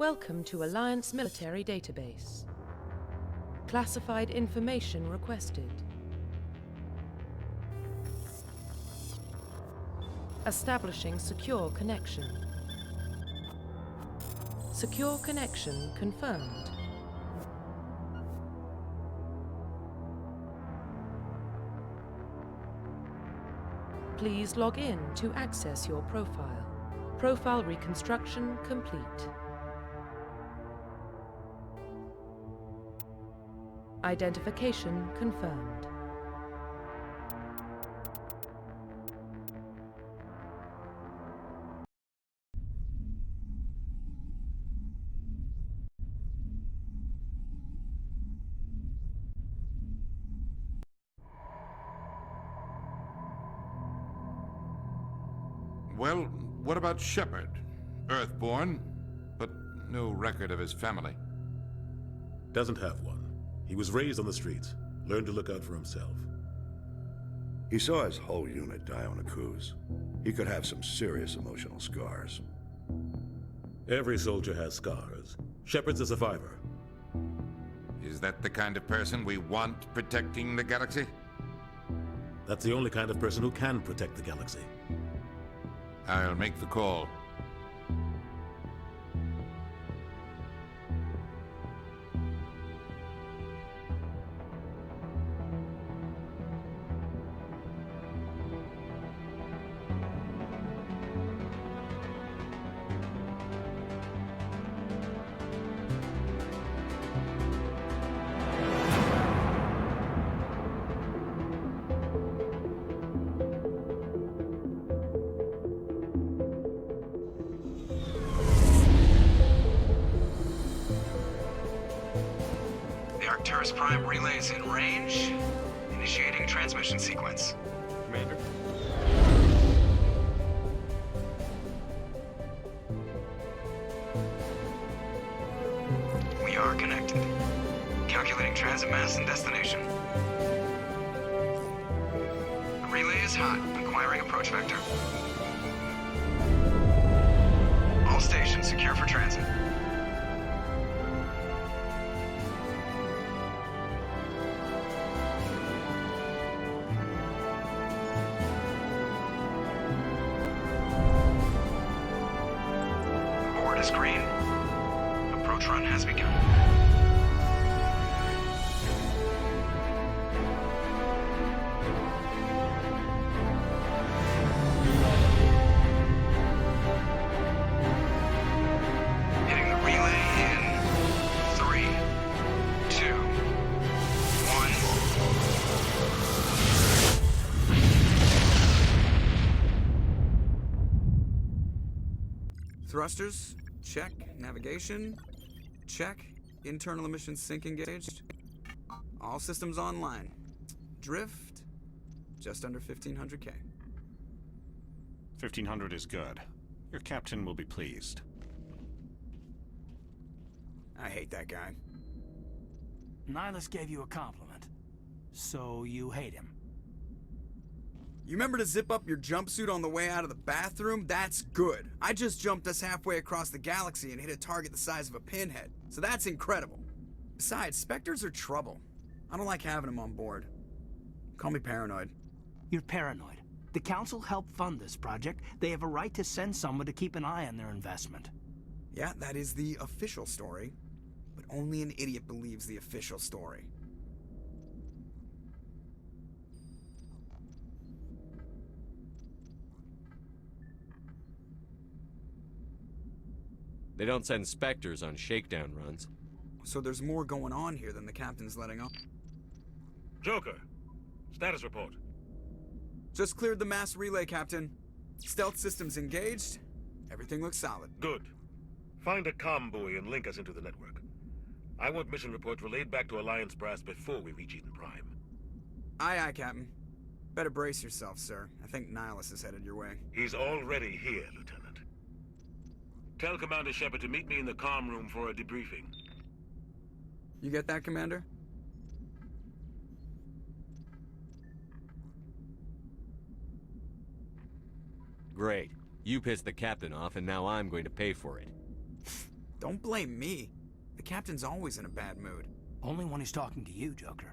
Welcome to Alliance Military Database. Classified information requested. Establishing secure connection. Secure connection confirmed. Please log in to access your profile. Profile reconstruction complete. Identification confirmed. Well, what about Shepard? Earthborn, but no record of his family. Doesn't have one. He was raised on the streets, learned to look out for himself. He saw his whole unit die on a cruise. He could have some serious emotional scars. Every soldier has scars. Shepard's a survivor. Is that the kind of person we want protecting the galaxy? That's the only kind of person who can protect the galaxy. I'll make the call. Arcturus Prime relays in range. Initiating transmission sequence. Commander. We are connected. Calculating transit mass and destination. The relay is hot. Acquiring approach vector. All stations secure for transit. Is green. Approach run has begun. Hitting the relay in 3, 2, 1. Thrusters. Check. Navigation. Check. Internal emissions sync engaged. All systems online. Drift. Just under 1500K. 1500 is good. Your captain will be pleased. I hate that guy. Nihilus gave you a compliment. So you hate him. You remember to zip up your jumpsuit on the way out of the bathroom? That's good. I just jumped us halfway across the galaxy and hit a target the size of a pinhead. So that's incredible. Besides, Spectres are trouble. I don't like having them on board. Call me paranoid. You're paranoid. The Council helped fund this project. They have a right to send someone to keep an eye on their investment. Yeah, that is the official story. But only an idiot believes the official story. They don't send Spectres on shakedown runs. So there's more going on here than the captain's letting on. Joker, status report. Just cleared the mass relay, Captain. Stealth systems engaged. Everything looks solid. Good. Find a comm buoy and link us into the network. I want mission reports relayed back to Alliance brass before we reach Eden Prime. Aye, aye, Captain. Better brace yourself, sir. I think Nihilus is headed your way. He's already here, Lieutenant. Tell Commander Shepard to meet me in the comm room for a debriefing. You get that, Commander? Great. You pissed the captain off, and now I'm going to pay for it. Don't blame me. The captain's always in a bad mood. Only when he's talking to you, Joker.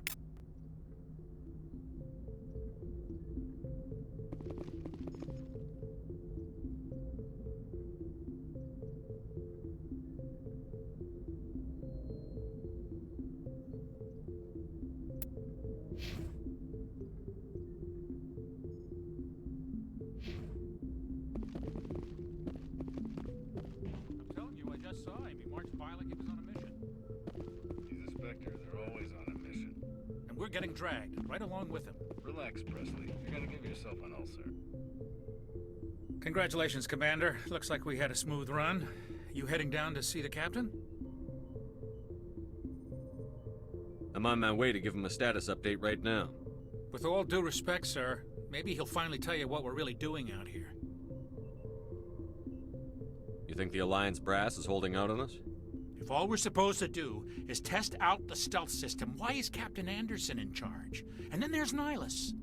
I'm telling you, I just saw him. He marched by like he was on a mission. He's a Spectre. They're always on a mission. And we're getting dragged, right along with him. Relax, Presley. You're gonna give yourself an ulcer. Congratulations, Commander. Looks like we had a smooth run. You heading down to see the captain? I'm on my way to give him a status update right now. With all due respect, sir, maybe he'll finally tell you what we're really doing out here. You think the Alliance brass is holding out on us? If all we're supposed to do is test out the stealth system, why is Captain Anderson in charge? And then there's Nihilus.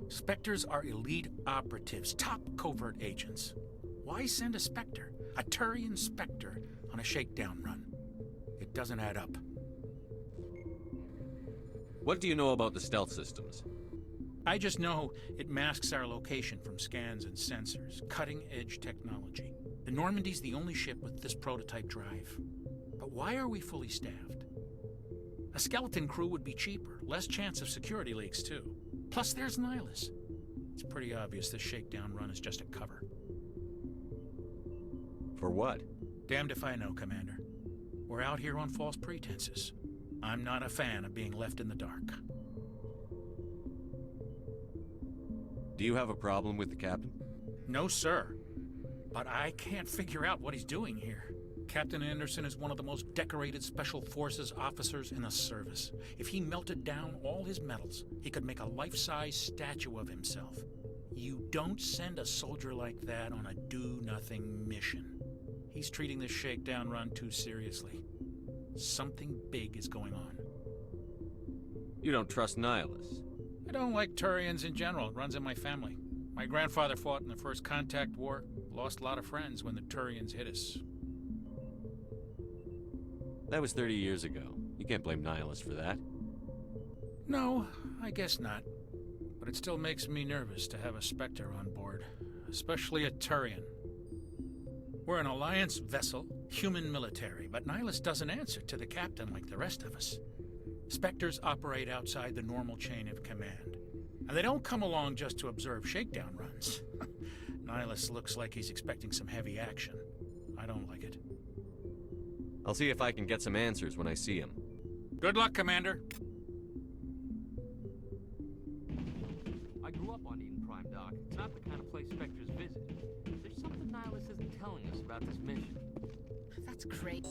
Spectres are elite operatives, top covert agents. Why send a Spectre, a Turian Spectre, on a shakedown run? It doesn't add up. What do you know about the stealth systems? I just know it masks our location from scans and sensors. Cutting-edge technology. The Normandy's the only ship with this prototype drive. But why are we fully staffed? A skeleton crew would be cheaper, less chance of security leaks, too. Plus, there's Nihilus. It's pretty obvious this shakedown run is just a cover. For what? Damned if I know, Commander. We're out here on false pretenses. I'm not a fan of being left in the dark. Do you have a problem with the captain? No, sir. But I can't figure out what he's doing here. Captain Anderson is one of the most decorated Special Forces officers in the service. If he melted down all his medals, he could make a life-size statue of himself. You don't send a soldier like that on a do-nothing mission. He's treating this shakedown run too seriously. Something big is going on. You don't trust Nihilus? I don't like Turians in general. It runs in my family. My grandfather fought in the First Contact War, lost a lot of friends when the Turians hit us. That was 30 years ago. You can't blame Nihilus for that. No, I guess not. But it still makes me nervous to have a Spectre on board, especially a Turian. We're an Alliance vessel, human military, but Nihilus doesn't answer to the captain like the rest of us. Spectres operate outside the normal chain of command. And they don't come along just to observe shakedown runs. Nihilus looks like he's expecting some heavy action. I don't like it. I'll see if I can get some answers when I see him. Good luck, Commander. I grew up on Eden Prime, Doc. It's not the kind of place Spectres visit. There's something Nihilus isn't telling us about this mission. That's great.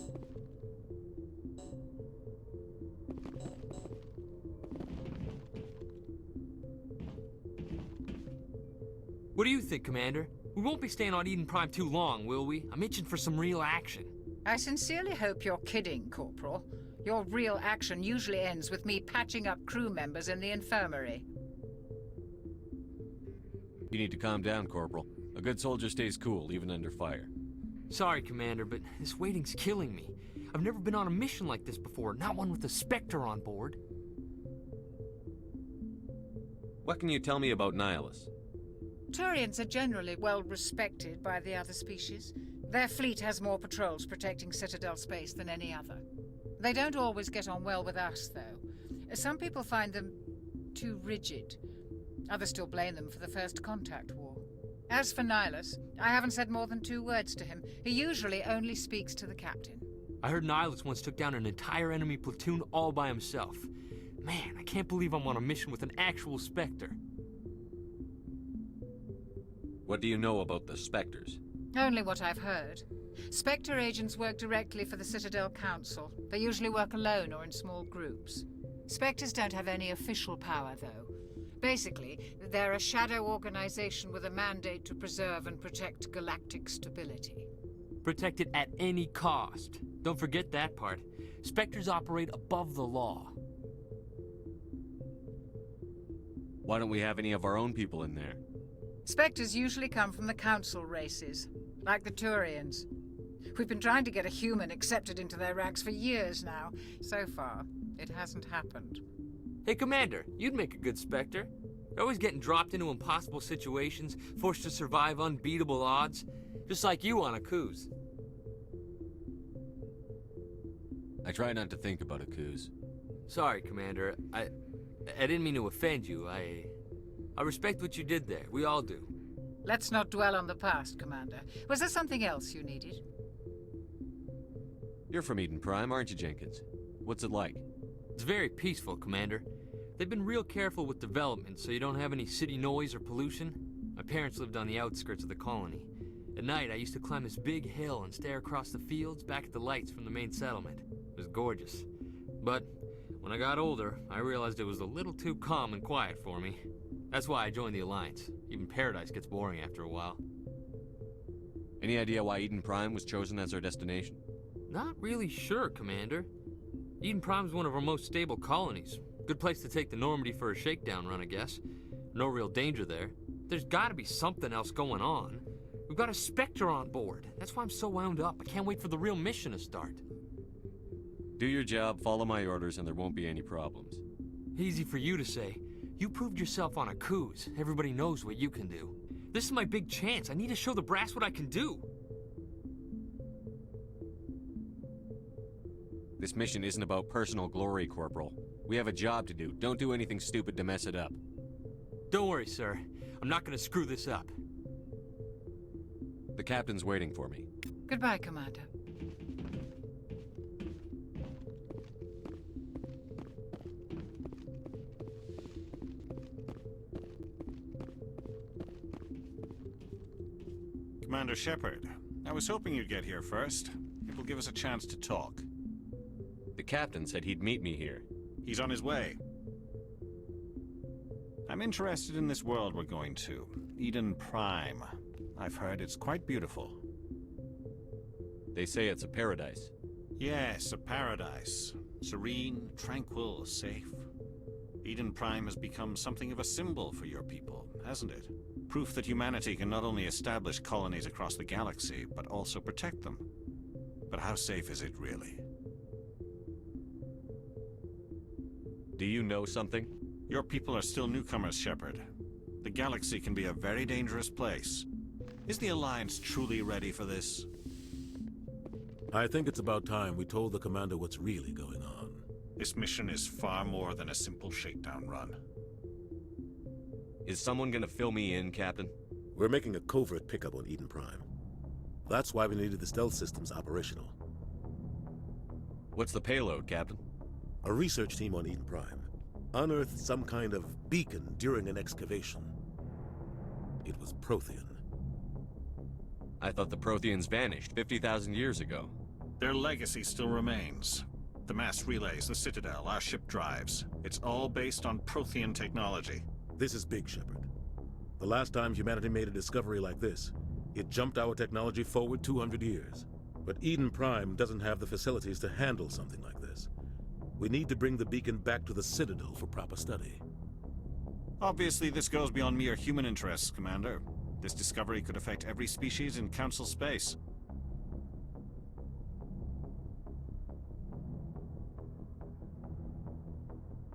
What do you think, Commander? We won't be staying on Eden Prime too long, will we? I'm itching for some real action. I sincerely hope you're kidding, Corporal. Your real action usually ends with me patching up crew members in the infirmary. You need to calm down, Corporal. A good soldier stays cool, even under fire. Sorry, Commander, but this waiting's killing me. I've never been on a mission like this before, not one with a Spectre on board. What can you tell me about Nihilus? Turians are generally well respected by the other species. Their fleet has more patrols protecting Citadel space than any other. They don't always get on well with us, though. Some people find them too rigid. Others still blame them for the First Contact War. As for Nihilus, I haven't said more than 2 words to him. He usually only speaks to the captain. I heard Nihilus once took down an entire enemy platoon all by himself. Man, I can't believe I'm on a mission with an actual Spectre. What do you know about the Spectres? Only what I've heard. Spectre agents work directly for the Citadel Council. They usually work alone or in small groups. Spectres don't have any official power, though. Basically, they're a shadow organization with a mandate to preserve and protect galactic stability. Protect it at any cost. Don't forget that part. Spectres operate above the law. Why don't we have any of our own people in there? Spectres usually come from the Council races, like the Turians. We've been trying to get a human accepted into their ranks for years now. So far, it hasn't happened. Hey, Commander, you'd make a good Spectre. You're always getting dropped into impossible situations, forced to survive unbeatable odds, just like you on Akuz. I try not to think about Akuz. Sorry, Commander. I didn't mean to offend you. I respect what you did there. We all do. Let's not dwell on the past, Commander. Was there something else you needed? You're from Eden Prime, aren't you, Jenkins? What's it like? It's very peaceful, Commander. They've been real careful with development, so you don't have any city noise or pollution. My parents lived on the outskirts of the colony. At night, I used to climb this big hill and stare across the fields back at the lights from the main settlement. It was gorgeous. But when I got older, I realized it was a little too calm and quiet for me. That's why I joined the Alliance. Even Paradise gets boring after a while. Any idea why Eden Prime was chosen as our destination? Not really sure, Commander. Eden Prime's one of our most stable colonies. Good place to take the Normandy for a shakedown run, I guess. No real danger there. There's gotta be something else going on. We've got a Spectre on board. That's why I'm so wound up. I can't wait for the real mission to start. Do your job, follow my orders, and there won't be any problems. Easy for you to say. You proved yourself on Akuz. Everybody knows what you can do. This is my big chance. I need to show the brass what I can do. This mission isn't about personal glory, Corporal. We have a job to do. Don't do anything stupid to mess it up. Don't worry, sir. I'm not gonna screw this up. The captain's waiting for me. Goodbye, Commander. Commander Shepard, I was hoping you'd get here first. It will give us a chance to talk. The captain said he'd meet me here. He's on his way. I'm interested in this world we're going to, Eden Prime. I've heard it's quite beautiful. They say it's a paradise. Yes, a paradise. Serene, tranquil, safe. Eden Prime has become something of a symbol for your people, hasn't it? Proof that humanity can not only establish colonies across the galaxy, but also protect them. But how safe is it really? Do you know something? Your people are still newcomers, Shepard. The galaxy can be a very dangerous place. Is the Alliance truly ready for this? I think it's about time we told the Commander what's really going on. This mission is far more than a simple shakedown run. Is someone gonna fill me in, Captain? We're making a covert pickup on Eden Prime. That's why we needed the stealth systems operational. What's the payload, Captain? A research team on Eden Prime unearthed some kind of beacon during an excavation. It was Prothean. I thought the Protheans vanished 50,000 years ago. Their legacy still remains. The mass relays, the Citadel, our ship drives. It's all based on Prothean technology. This is big, Shepard. The last time humanity made a discovery like this, it jumped our technology forward 200 years. But Eden Prime doesn't have the facilities to handle something like this. We need to bring the beacon back to the Citadel for proper study. Obviously, this goes beyond mere human interests, Commander. This discovery could affect every species in Council space.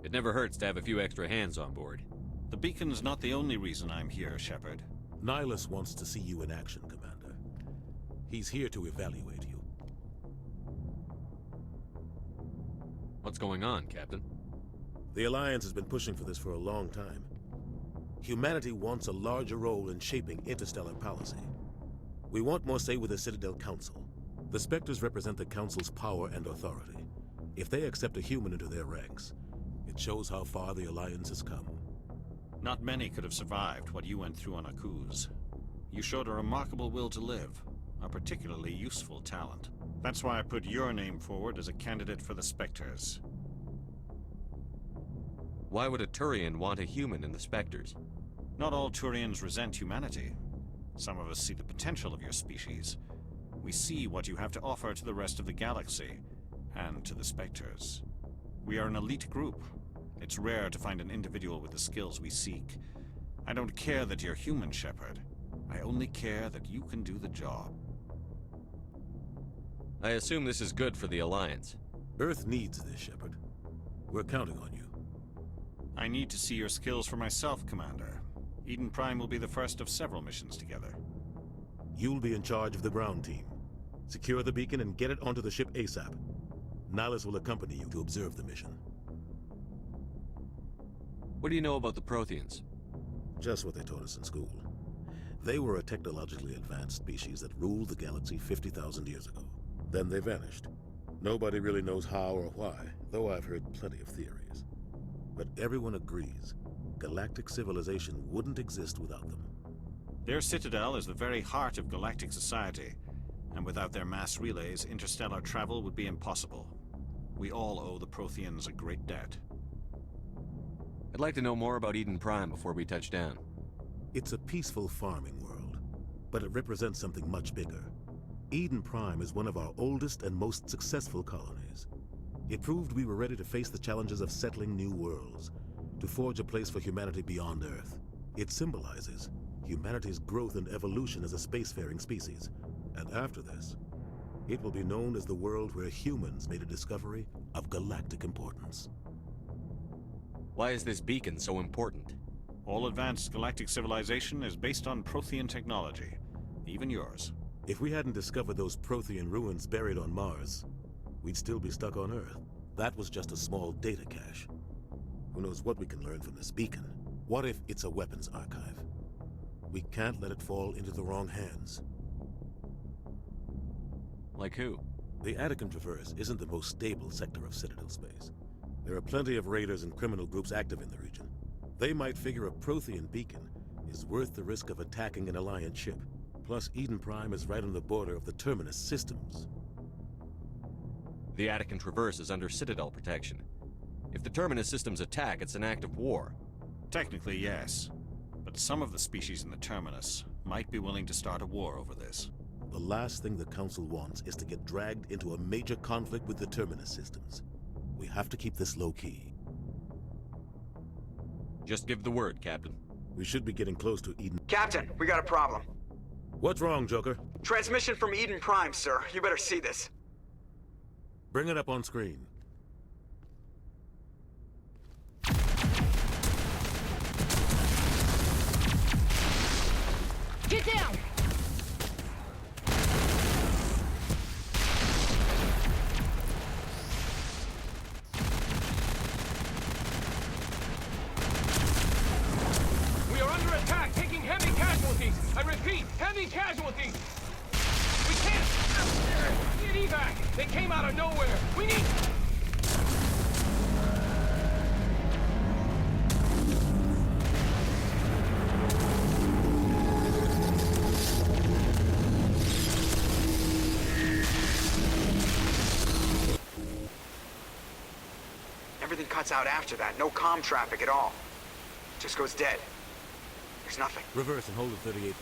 It never hurts to have a few extra hands on board. The beacon's not the only reason I'm here, Shepard. Nihilus wants to see you in action, Commander. He's here to evaluate you. What's going on, Captain? The Alliance has been pushing for this for a long time. Humanity wants a larger role in shaping interstellar policy. We want more say with the Citadel Council. The Spectres represent the Council's power and authority. If they accept a human into their ranks, it shows how far the Alliance has come. Not many could have survived what you went through on Akuz. You showed a remarkable will to live, a particularly useful talent. That's why I put your name forward as a candidate for the Spectres. Why would a Turian want a human in the Spectres? Not all Turians resent humanity. Some of us see the potential of your species. We see what you have to offer to the rest of the galaxy, and to the Spectres. We are an elite group. It's rare to find an individual with the skills we seek. I don't care that you're human, Shepard. I only care that you can do the job. I assume this is good for the Alliance. Earth needs this, Shepard. We're counting on you. I need to see your skills for myself, Commander. Eden Prime will be the first of several missions together. You'll be in charge of the ground team. Secure the beacon and get it onto the ship ASAP. Nihlus will accompany you to observe the mission. What do you know about the Protheans? Just what they taught us in school. They were a technologically advanced species that ruled the galaxy 50,000 years ago. Then they vanished. Nobody really knows how or why, though I've heard plenty of theories. But everyone agrees, galactic civilization wouldn't exist without them. Their citadel is the very heart of galactic society, and without their mass relays, interstellar travel would be impossible. We all owe the Protheans a great debt. I'd like to know more about Eden Prime before we touch down. It's a peaceful farming world, but it represents something much bigger. Eden Prime is one of our oldest and most successful colonies. It proved we were ready to face the challenges of settling new worlds, to forge a place for humanity beyond Earth. It symbolizes humanity's growth and evolution as a spacefaring species. And after this, it will be known as the world where humans made a discovery of galactic importance. Why is this beacon so important? All advanced galactic civilization is based on Prothean technology, even yours. If we hadn't discovered those Prothean ruins buried on Mars, we'd still be stuck on Earth. That was just a small data cache. Who knows what we can learn from this beacon? What if it's a weapons archive? We can't let it fall into the wrong hands. Like who? The Attican Traverse isn't the most stable sector of Citadel space. There are plenty of raiders and criminal groups active in the region. They might figure a Prothean beacon is worth the risk of attacking an Alliance ship. Plus, Eden Prime is right on the border of the Terminus systems. The Attican Traverse is under Citadel protection. If the Terminus systems attack, it's an act of war. Technically, yes. But some of the species in the Terminus might be willing to start a war over this. The last thing the Council wants is to get dragged into a major conflict with the Terminus systems. We have to keep this low-key. Just give the word, Captain. We should be getting close to Eden. Captain, we got a problem. What's wrong, Joker? Transmission from Eden Prime, sir. You better see this. Bring it up on screen. Get down! We are under attack, taking heavy casualties. I repeat, heavy casualties. We can't. Need evac. They came out of nowhere. We need. Everything cuts out after that. No comm traffic at all. Just goes dead. There's nothing. Reverse and hold at 38.5.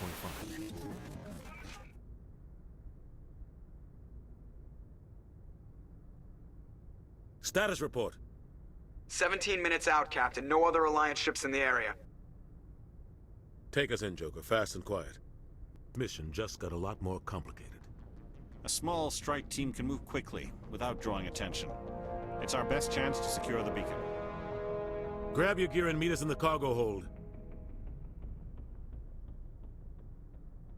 Status report. 17 minutes out, Captain. No other Alliance ships in the area. Take us in, Joker. Fast and quiet. Mission just got a lot more complicated. A small strike team can move quickly, without drawing attention. It's our best chance to secure the beacon. Grab your gear and meet us in the cargo hold.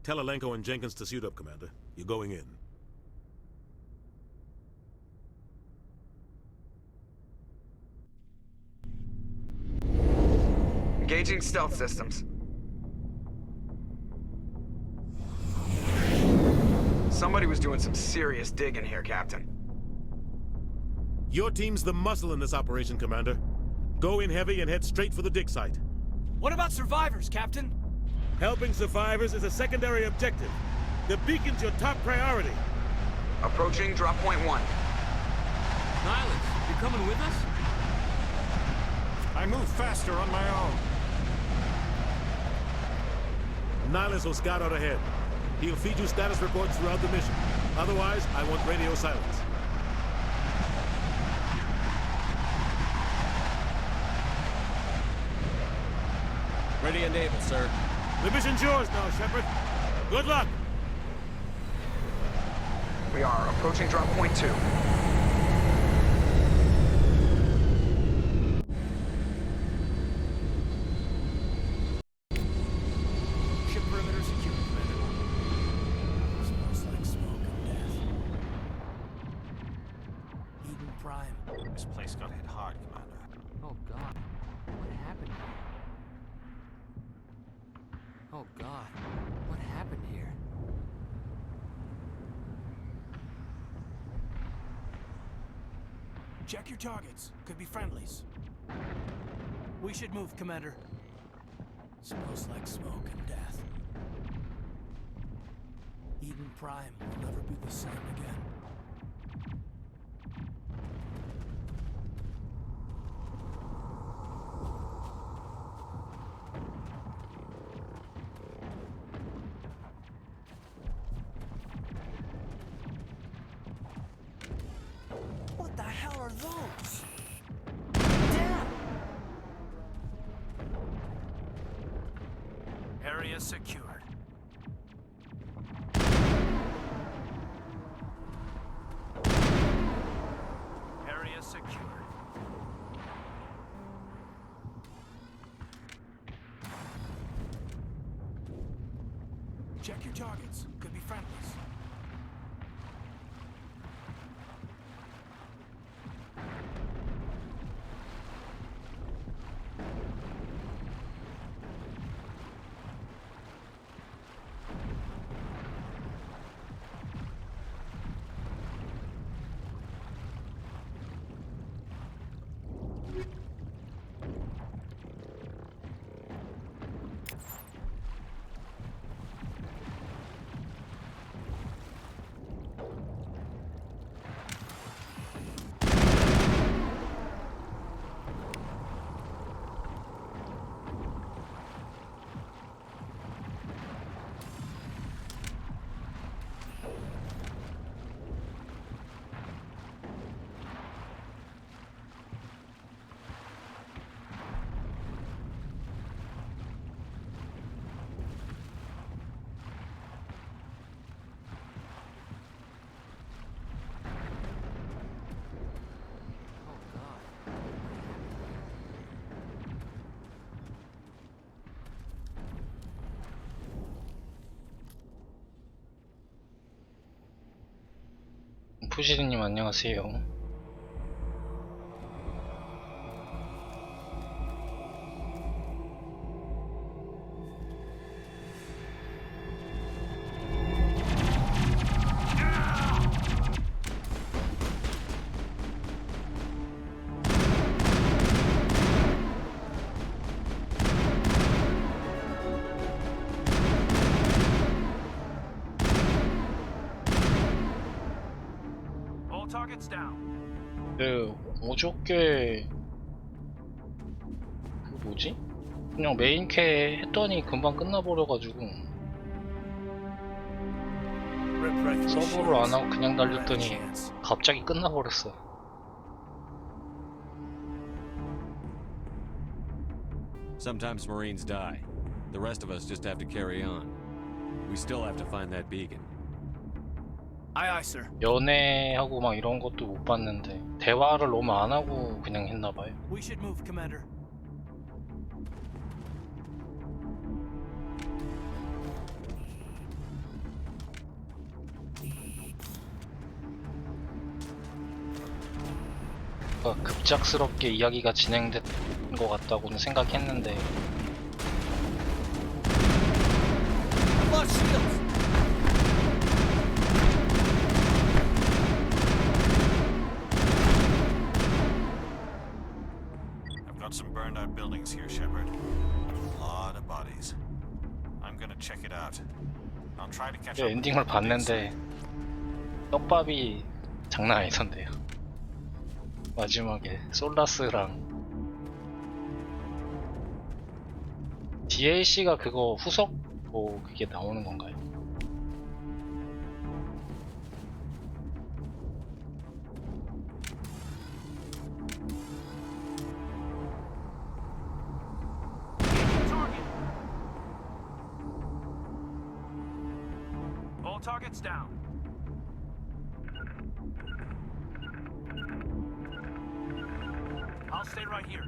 Tell Alenko and Jenkins to suit up, Commander. You're going in. Engaging stealth systems. Somebody was doing some serious digging here, Captain. Your team's the muscle in this operation, Commander. Go in heavy and head straight for the dig site. What about survivors, Captain? Helping survivors is a secondary objective. The beacon's your top priority. Approaching drop point 1. Nihlus, you coming with us? I move faster on my own. Nihlus will scout out ahead. He'll feed you status reports throughout the mission. Otherwise, I want radio silence. Ready and able, sir. The mission's yours now, Shepard. Good luck! We We are approaching drop point 2. Ship perimeter secure, Commander. Smells like smoke and death. Eden Prime. This place got hit hard, Commander. Oh God, what happened here? Oh God, what happened here? Check your targets. Could be friendlies. We should move, Commander. Smells like smoke and death. Eden Prime will never be the same again. What the hell are those? Damn! Area secured. Area secured. Check your targets. Could be friendlies. 푸시리님 안녕하세요. 그 어저께 그 뭐지? 그냥 메인캐 했더니 금방 끝나버려가지고 서버를 안하고 그냥 달렸더니 갑자기 끝나버렸어. Sometimes Marines die. The rest of us just have to carry on. We still have to find that beacon. Aye, aye, sir. 연애하고 막 이런 것도 못 봤는데 대화를 너무 안 하고 그냥 했나봐요. We should move, Commander. 급작스럽게 이야기가 진행된 것 같다고는 생각했는데 I've got some burned out buildings here, Shepard. A lot of bodies. I'm gonna check it out. I'll try to catch up. 엔딩을 봤는데 떡밥이 장난 아니던데요. 마지막에 솔라스랑 DLC가 그거 후속 뭐 그게 나오는 건가요? All targets down. I'll stay right here.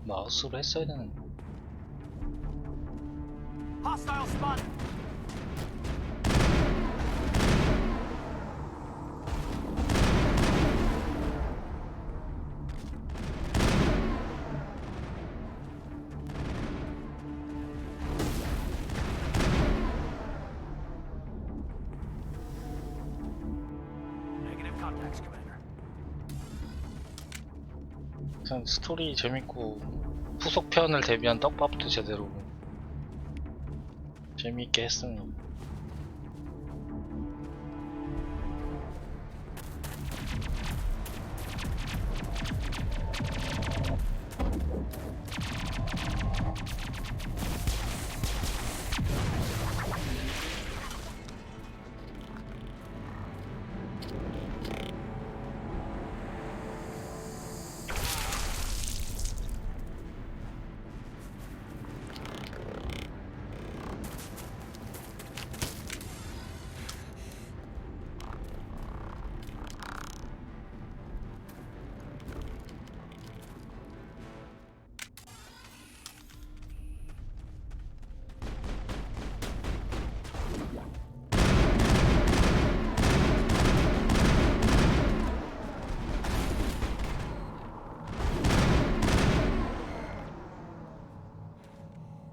마우스로 했어야 되는. Hostile spotted. Negative contacts, Commander. 그냥 스토리 재밌고 후속편을 대비한 떡밥도 제대로 재미있게 했으니.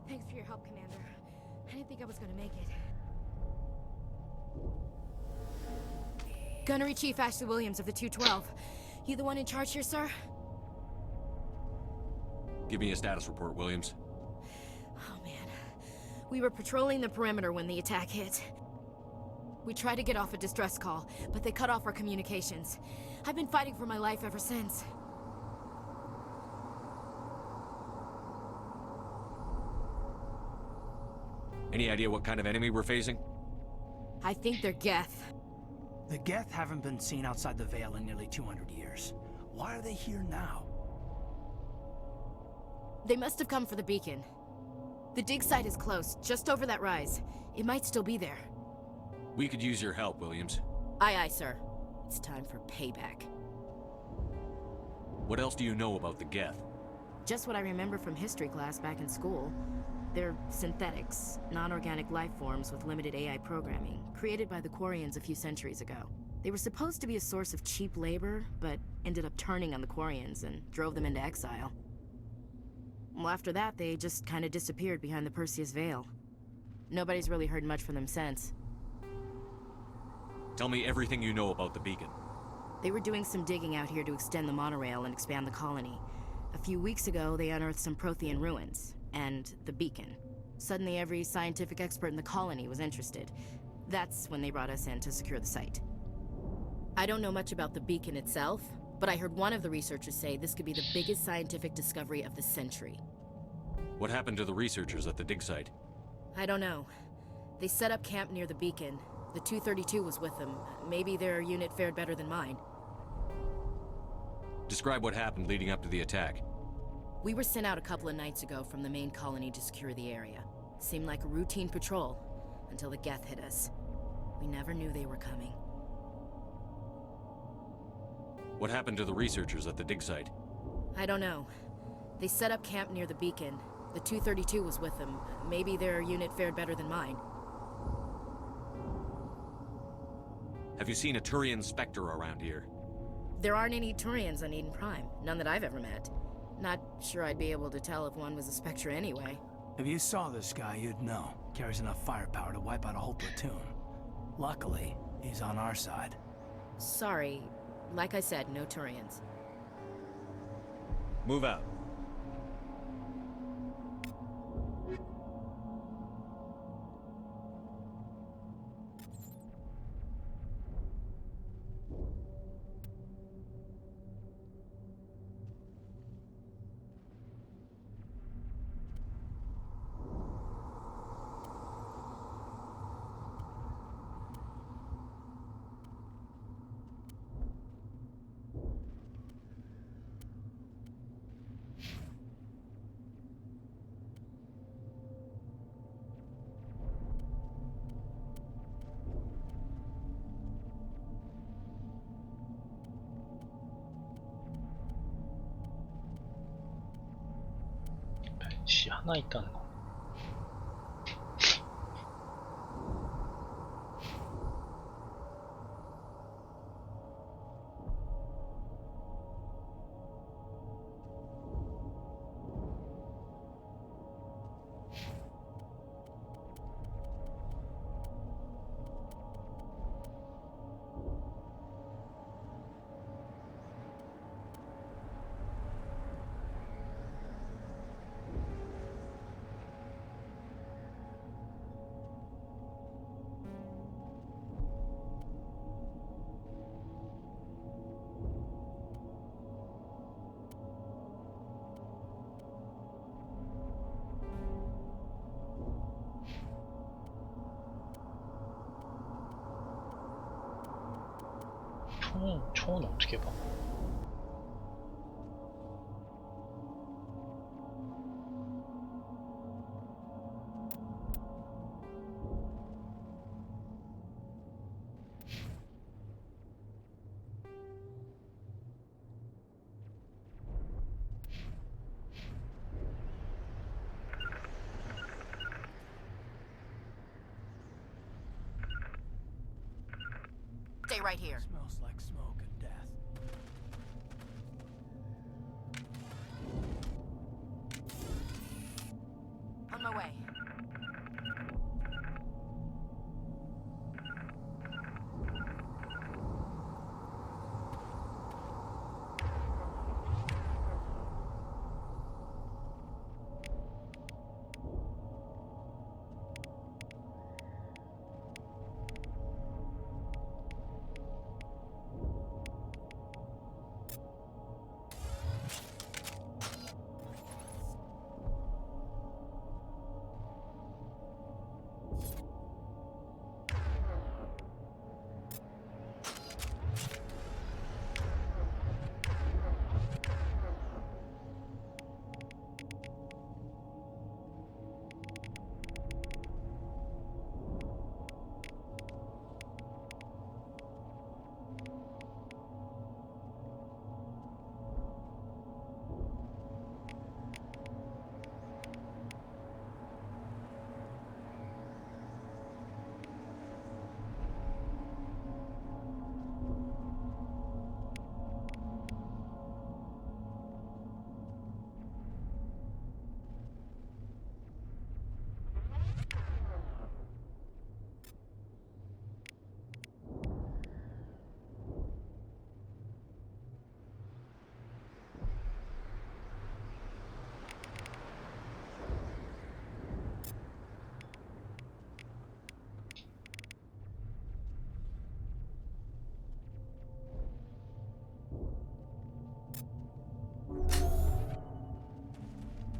Thanks for your help, Commander. I didn't think I was gonna make it. Gunnery Chief Ashley Williams of the 212. You the one in charge here, sir? Give me a status report, Williams. Oh, man. We were patrolling the perimeter when the attack hit. We tried to get off a distress call, but they cut off our communications. I've been fighting for my life ever since. Any idea what kind of enemy we're facing? I think they're Geth. The Geth haven't been seen outside the Veil in nearly 200 years. Why are they here now? They must have come for the beacon. The dig site is close, just over that rise. It might still be there. We could use your help, Williams. Aye, aye, sir. It's time for payback. What else do you know about the Geth? Just what I remember from history class back in school. They're synthetics, non-organic life forms with limited AI programming, created by the Quarians a few centuries ago. They were supposed to be a source of cheap labor, but ended up turning on the Quarians and drove them into exile. Well, after that, they just kind of disappeared behind the Perseus Veil. Nobody's really heard much from them since. Tell me everything you know about the beacon. They were doing some digging out here to extend the monorail and expand the colony. A few weeks ago, they unearthed some Prothean ruins, and the beacon. Suddenly, every scientific expert in the colony was interested. That's when they brought us in to secure the site. I don't know much about the beacon itself, but I heard one of the researchers say this could be the biggest scientific discovery of the century. What happened to the researchers at the dig site? I don't know. They set up camp near the beacon. The 232 was with them. Maybe their unit fared better than mine. Describe what happened leading up to the attack. We were sent out a couple of nights ago from the main colony to secure the area. Seemed like a routine patrol, until the Geth hit us. We never knew they were coming. What happened to the researchers at the dig site? I don't know. They set up camp near the beacon. The 232 was with them. Maybe their unit fared better than mine. Have you seen a Turian Spectre around here? There aren't any Turians on Eden Prime. None that I've ever met. Not sure I'd be able to tell if one was a Spectre anyway. If you saw this guy, you'd know. Carries enough firepower to wipe out a whole platoon. Luckily, he's on our side. Sorry. Like I said, no Turians. Move out. 씨, 하나 있다는 거. 총은 어떻게 봐? Stay right here. Smells like smoke and death. On my way.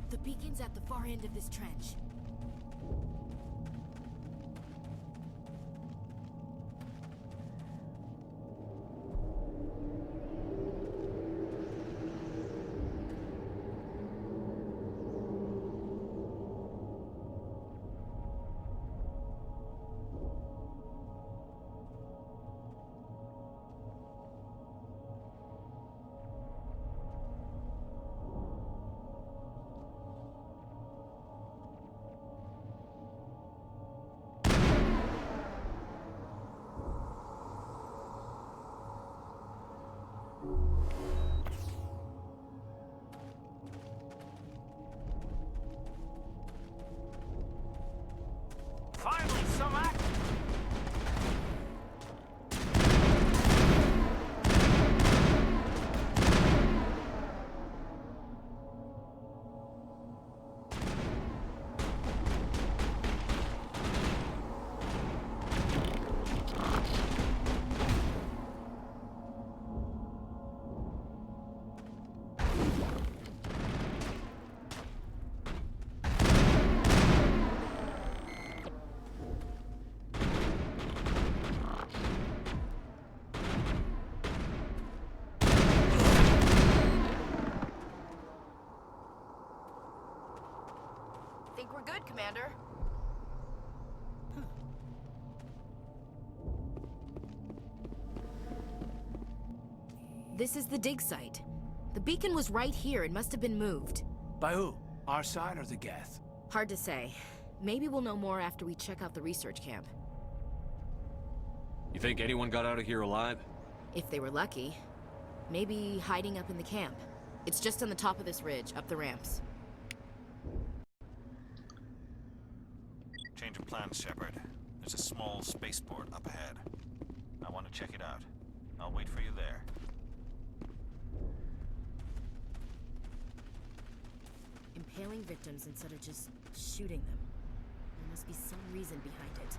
The beacon's at the far end of this trench. Finally, some action! Think we're good, Commander? This is the dig site. The beacon was right here. It must have been moved. By who? Our side or the Geth? Hard to say. Maybe we'll know more after we check out the research camp. You think anyone got out of here alive? If they were lucky. Maybe hiding up in the camp. It's just on the top of this ridge, up the ramps. Change of plans, Shepard. There's a small spaceport up ahead. I want to check it out. I'll wait for you there. Impaling victims instead of just shooting them. There must be some reason behind it.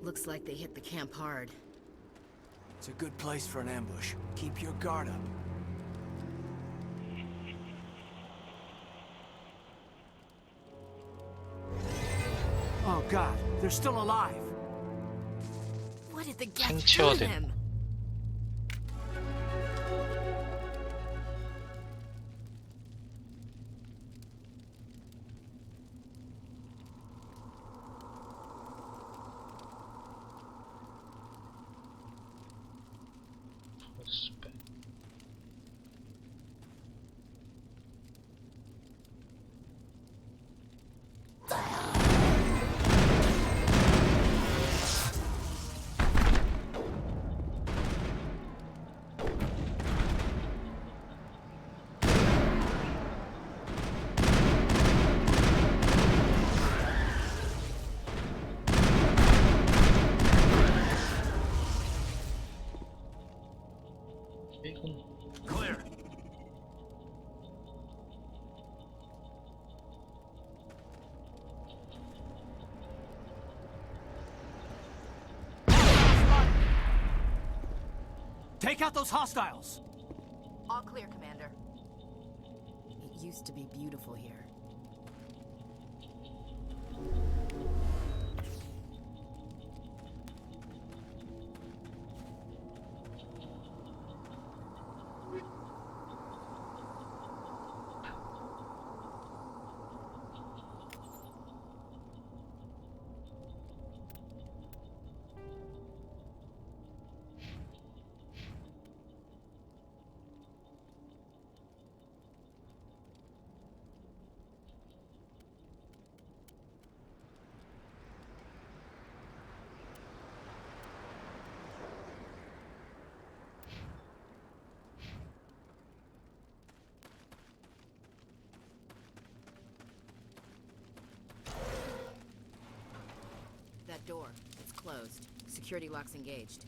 Looks like they hit the camp hard. It's a good place for an ambush. Keep your guard up. Oh God, they're still alive. What did the Geth 팽 do 치워야 to 돼. them? Clear. Take out those hostiles! All clear, Commander. It used to be beautiful here. that door. It's closed. Security lock's engaged.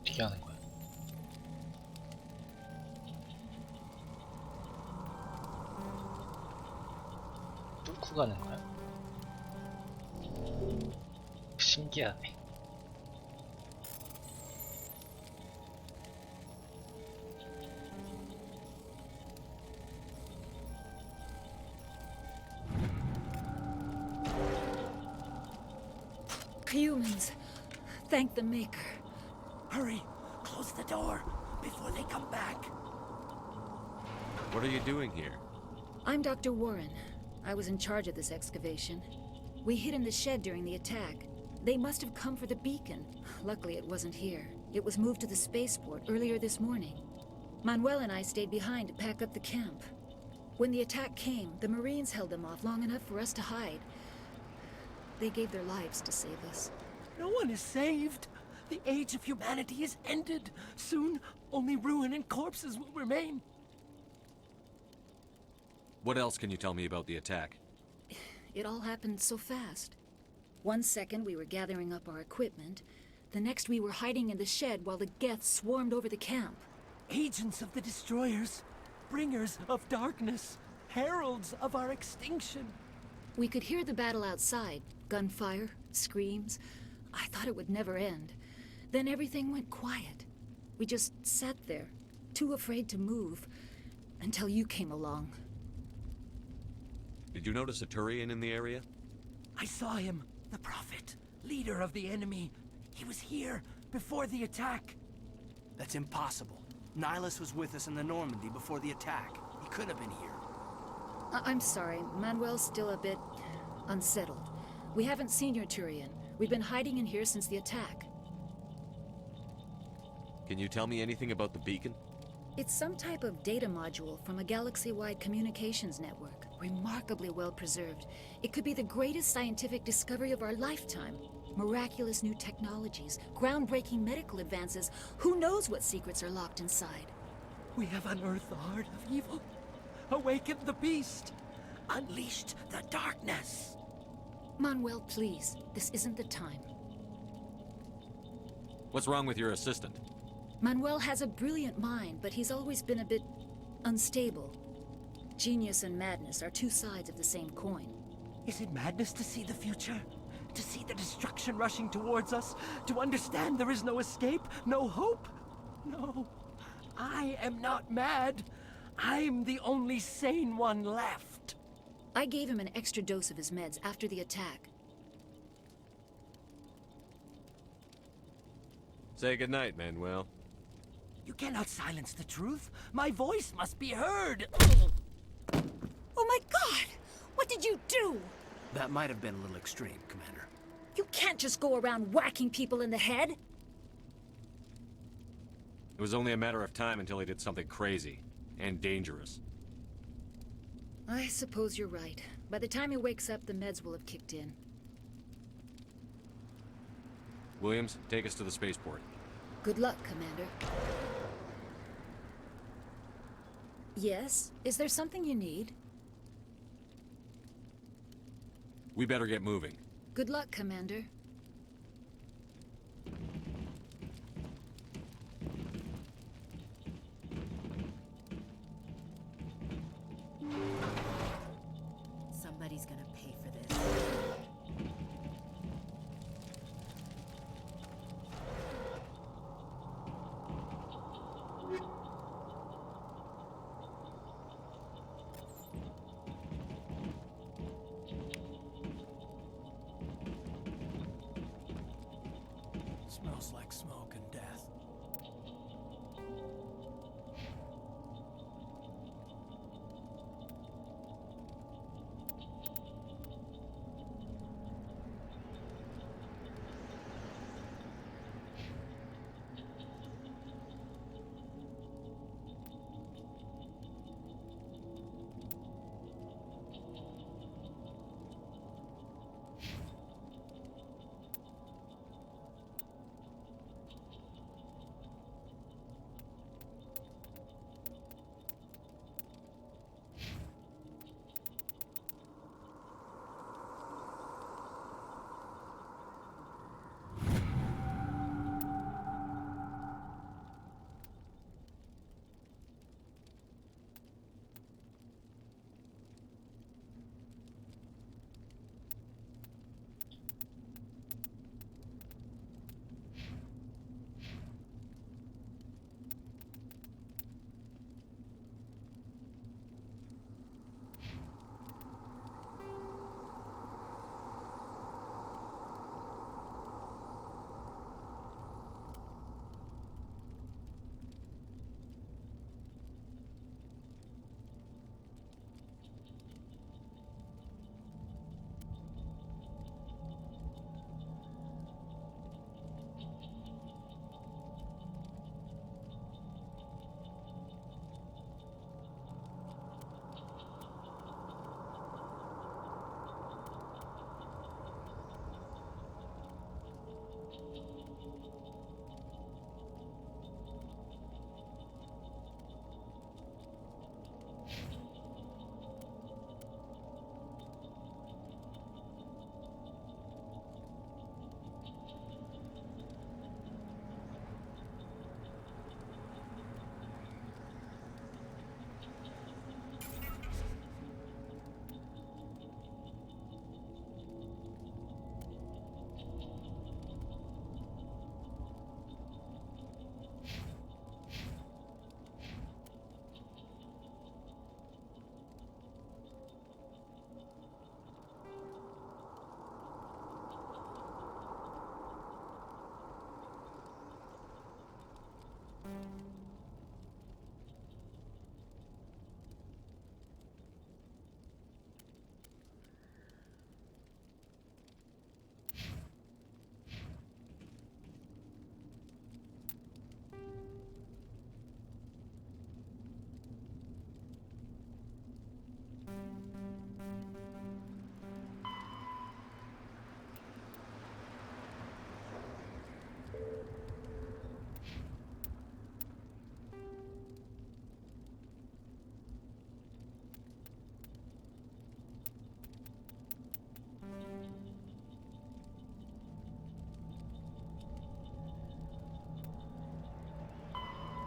어떻게 하는 거야? 뚫고 가는 거야? 신기하네. Humans, thank the Maker. Hurry! Close the door before they come back. What are you doing here? I'm Dr. Warren. I was in charge of this excavation. We hid in the shed during the attack. They must have come for the beacon. Luckily, it wasn't here. It was moved to the spaceport earlier this morning. Manuel and I stayed behind to pack up the camp. When the attack came, the Marines held them off long enough for us to hide. They gave their lives to save us. No one is saved. The age of humanity is ended. Soon, only ruin and corpses will remain. What else can you tell me about the attack? It all happened so fast. 1 second we were gathering up our equipment. The next we were hiding in the shed while the Geth swarmed over the camp. Agents of the Destroyers. Bringers of darkness. Heralds of our extinction. We could hear the battle outside. Gunfire, screams. I thought it would never end. Then everything went quiet. We just sat there, too afraid to move, until you came along. Did you notice a Turian in the area? I saw him, the Prophet, leader of the enemy. He was here before the attack. That's impossible. Nihilus was with us in the Normandy before the attack. He couldn't have been here. I'm sorry, Manuel's still a bit unsettled. We haven't seen your Turian. We've been hiding in here since the attack. Can you tell me anything about the beacon? It's some type of data module from a galaxy-wide communications network. Remarkably well preserved. It could be the greatest scientific discovery of our lifetime. Miraculous new technologies, groundbreaking medical advances. Who knows what secrets are locked inside? We have unearthed the heart of evil, awakened the beast, unleashed the darkness. Manuel, please. This isn't the time. What's wrong with your assistant? Manuel has a brilliant mind, but he's always been a bit unstable. Genius and madness are two sides of the same coin. Is it madness to see the future? To see the destruction rushing towards us? To understand there is no escape? No hope? No. I am not mad. I'm the only sane one left. I gave him an extra dose of his meds after the attack. Say goodnight, Manuel. You cannot silence the truth. My voice must be heard. Oh my God! What did you do? That might have been a little extreme, Commander. You can't just go around whacking people in the head. It was only a matter of time until he did something crazy and dangerous. I suppose you're right. By the time he wakes up, the meds will have kicked in. Williams, take us to the spaceport. Good luck, Commander. Yes? Is there something you need? We better get moving. Good luck, Commander. Somebody's gonna pay for this. Smells like smoke and death.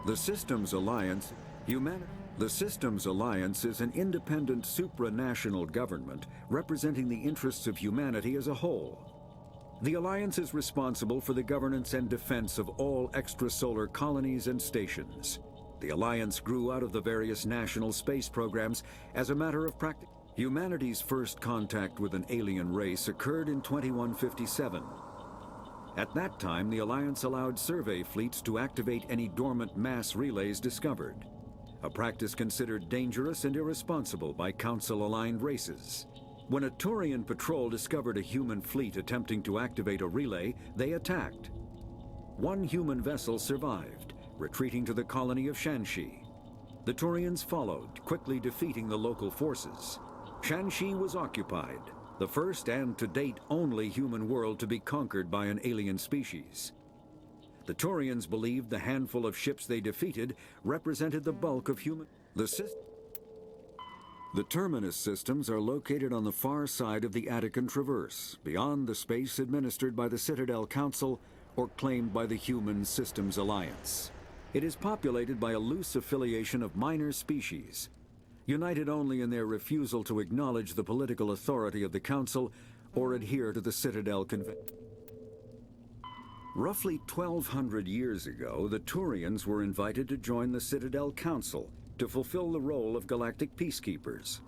The Systems Alliance, The Systems Alliance is an independent supranational government representing the interests of humanity as a whole. The Alliance is responsible for the governance and defense of all extrasolar colonies and stations. The Alliance grew out of the various national space programs as a matter of practice. Humanity's first contact with an alien race occurred in 2157. At that time, the Alliance allowed survey fleets to activate any dormant mass relays discovered, a practice considered dangerous and irresponsible by Council-aligned races. When a Turian patrol discovered a human fleet attempting to activate a relay, they attacked. One human vessel survived, retreating to the colony of Shanxi. The Turians followed, quickly defeating the local forces. Shanxi was occupied, the first and to date only human world to be conquered by an alien species. The Turians believed the handful of ships they defeated represented the bulk of human... The Terminus systems are located on the far side of the Attican Traverse, beyond the space administered by the Citadel Council or claimed by the Human Systems Alliance. It is populated by a loose affiliation of minor species, united only in their refusal to acknowledge the political authority of the Council or adhere to the Citadel Convention. Roughly 1,200 years ago, the Turians were invited to join the Citadel Council to fulfill the role of galactic peacekeepers.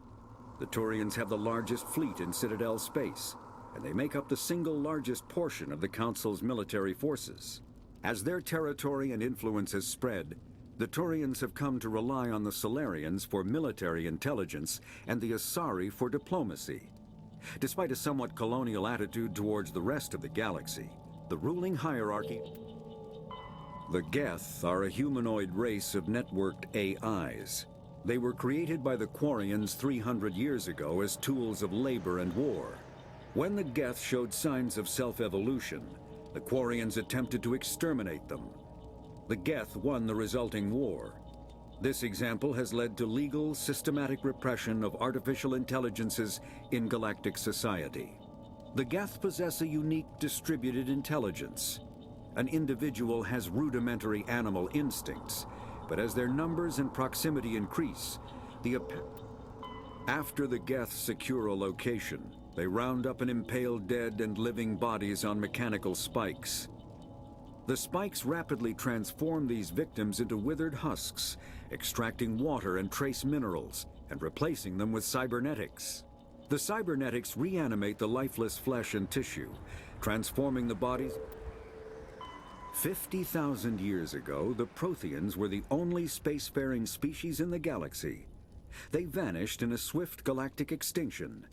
The Turians have the largest fleet in Citadel space, and they make up the single largest portion of the Council's military forces. As their territory and influence has spread, the Turians have come to rely on the Solarians for military intelligence and the Asari for diplomacy. Despite a somewhat colonial attitude towards the rest of the galaxy, the ruling hierarchy... The Geth are a humanoid race of networked AIs. They were created by the Quarians 300 years ago as tools of labor and war. When the Geth showed signs of self-evolution, the Quarians attempted to exterminate them. The Geth won the resulting war. This example has led to legal, systematic repression of artificial intelligences in galactic society. The Geth possess a unique distributed intelligence. An individual has rudimentary animal instincts, but as their numbers and proximity increase, after the Geth secure a location, they round up and impale dead and living bodies on mechanical spikes. The spikes rapidly transform these victims into withered husks, extracting water and trace minerals, and replacing them with cybernetics. The cybernetics reanimate the lifeless flesh and tissue, transforming the bodies. 50,000 years ago, the Protheans were the only spacefaring species in the galaxy. They vanished in a swift galactic extinction.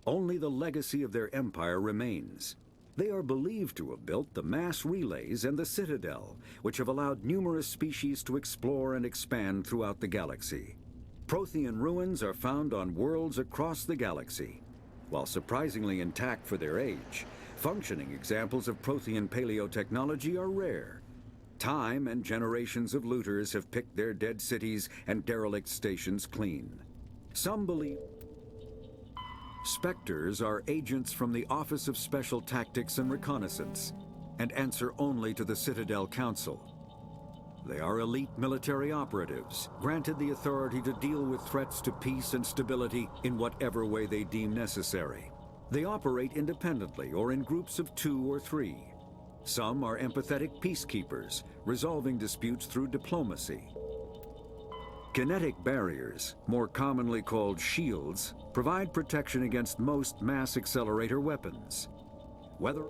Only the legacy of their empire remains. They are believed to have built the mass relays and the Citadel, which have allowed numerous species to explore and expand throughout the galaxy. Prothean ruins are found on worlds across the galaxy. While surprisingly intact for their age, functioning examples of Prothean paleotechnology are rare. Time and generations of looters have picked their dead cities and derelict stations clean. Some believe Spectres are agents from the Office of Special Tactics and Reconnaissance, and answer only to the Citadel Council. They are elite military operatives, granted the authority to deal with threats to peace and stability in whatever way they deem necessary. They operate independently or in groups of 2 or 3. Some are empathetic peacekeepers, resolving disputes through diplomacy. Kinetic barriers, more commonly called shields, provide protection against most mass accelerator weapons. Whether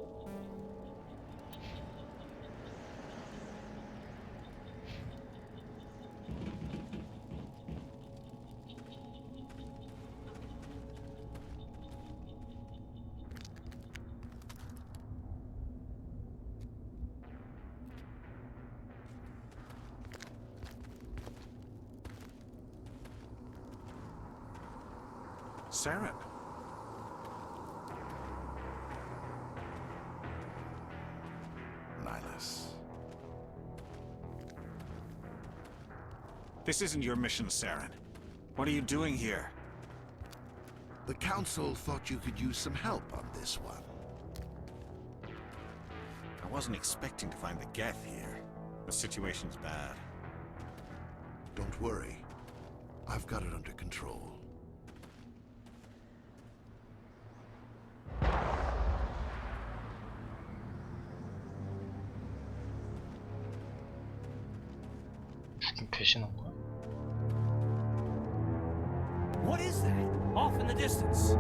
Saren. Nihilus. This isn't your mission, Saren. What are you doing here? The Council thought you could use some help on this one. I wasn't expecting to find the Geth here. The situation's bad. Don't worry. I've got it under control. 죽긴 배신한 거야? What is that? Off in the distance.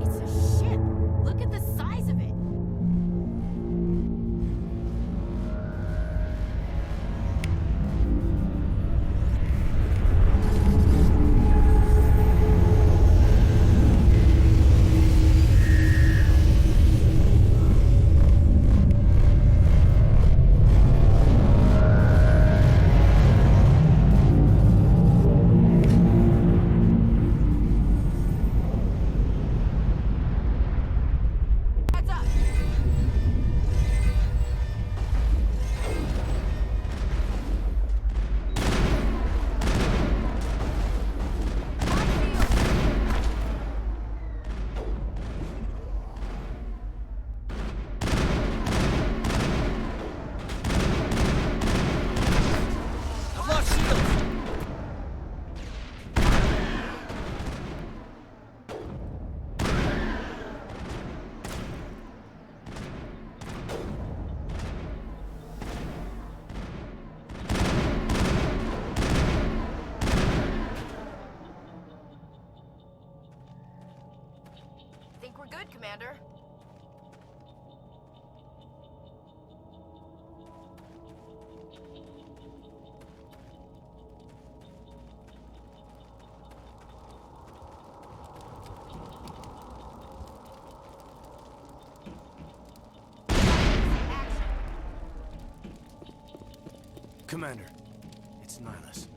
It's a ship. Look at the size of it. Think we're good, Commander. Commander, it's Nihilus.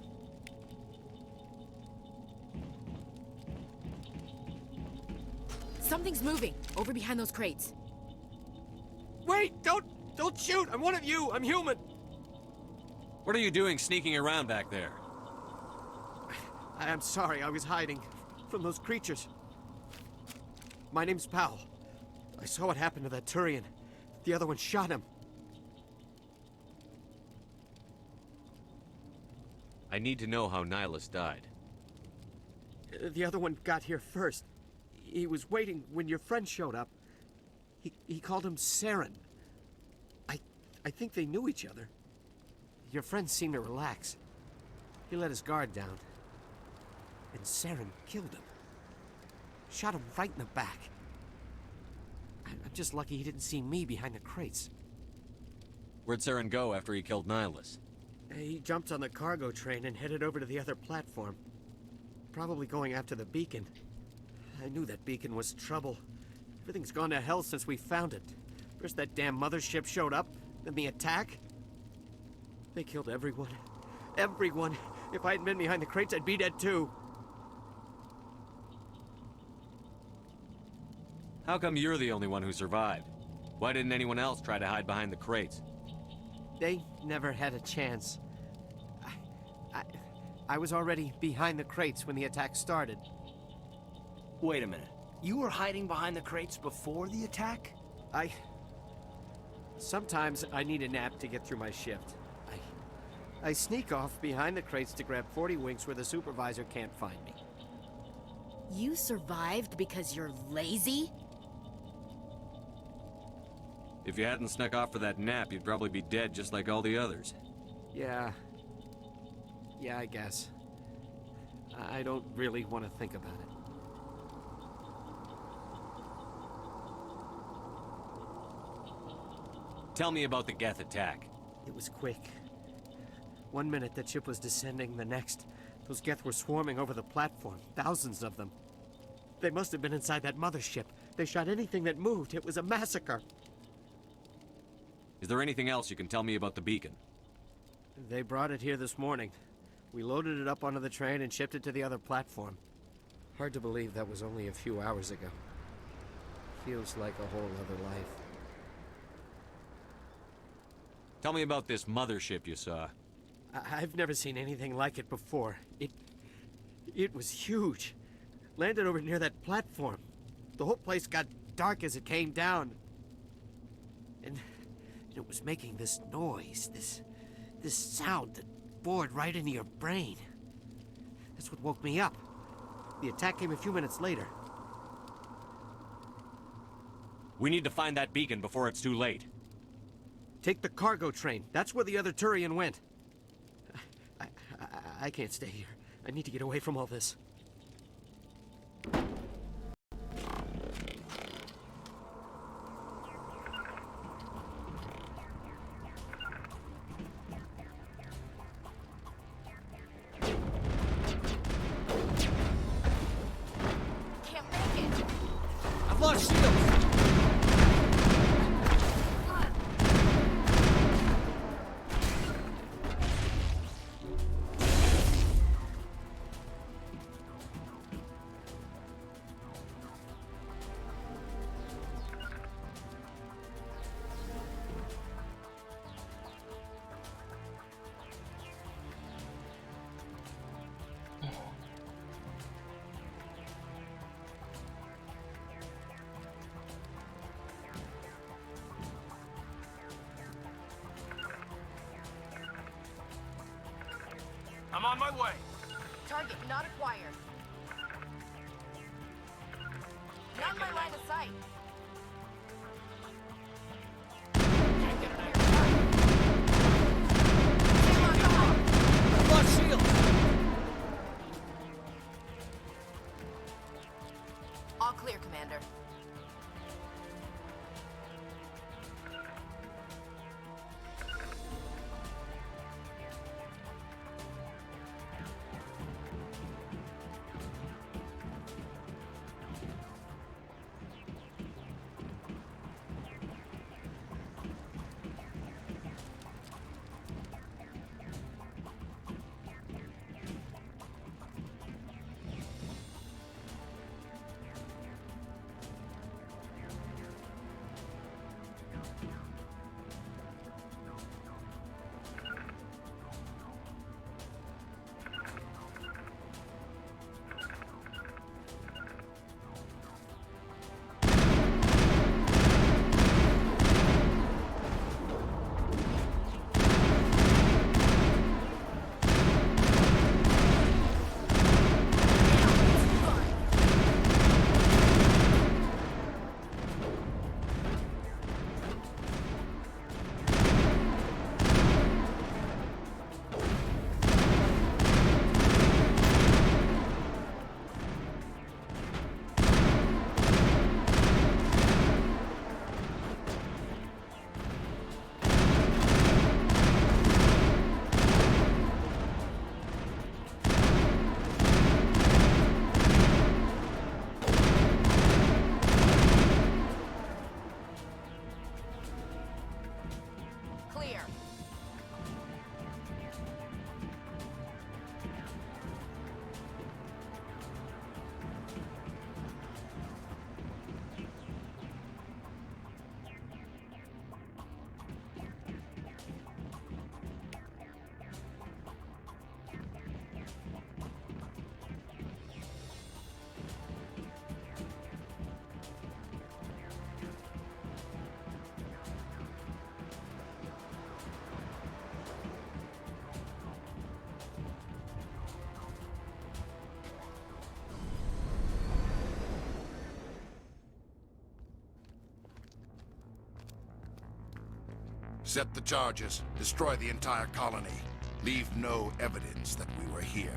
Something's moving over behind those crates. Wait! Don't shoot! I'm one of you! I'm human! What are you doing sneaking around back there? I'm sorry, I was hiding from those creatures. My name's Powell. I saw what happened to that Turian. The other one shot him. I need to know how Nihilus died. The other one got here first. He was waiting when your friend showed up. He called him Saren. I think they knew each other. Your friend seemed to relax. He let his guard down. And Saren killed him. Shot him right in the back. I'm just lucky he didn't see me behind the crates. Where'd Saren go after he killed Nihilus? He jumped on the cargo train and headed over to the other platform. Probably going after the beacon. I knew that beacon was trouble. Everything's gone to hell since we found it. First that damn mothership showed up, then the attack. They killed everyone. Everyone. If I hadn't been behind the crates, I'd be dead too. How come you're the only one who survived? Why didn't anyone else try to hide behind the crates? They never had a chance. I was already behind the crates when the attack started. Wait a minute. You were hiding behind the crates before the attack? Sometimes I need a nap to get through my shift. I sneak off behind the crates to grab 40 winks where the supervisor can't find me. You survived because you're lazy? If you hadn't snuck off for that nap, you'd probably be dead just like all the others. Yeah, I guess. I don't really want to think about it. Tell me about the Geth attack. It was quick. 1 minute the ship was descending, the next, those Geth were swarming over the platform. Thousands of them. They must have been inside that mothership. They shot anything that moved. It was a massacre. Is there anything else you can tell me about the beacon? They brought it here this morning. We loaded it up onto the train and shipped it to the other platform. Hard to believe that was only a few hours ago. Feels like a whole other life. Tell me about this mothership you saw. I've never seen anything like it before. It was huge. Landed over near that platform. The whole place got dark as it came down. And it was making this noise, this sound that bored right into your brain. That's what woke me up. The attack came a few minutes later. We need to find that beacon before it's too late. Take the cargo train. That's where the other Turian went. I can't stay here. I need to get away from all this. Can't make it. I've lost shields. I'm on my way. Target not acquired. Not in my line of sight. I've lost shields. All clear, Commander. Clear. Set the charges. Destroy the entire colony. Leave no evidence that we were here.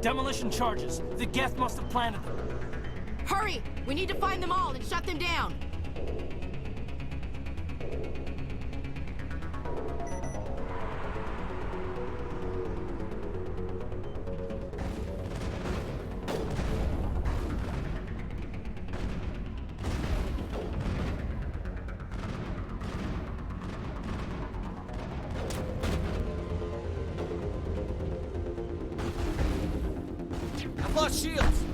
Demolition charges. The Geth must have planted them. Hurry! We need to find them all and shut them down. lost shields!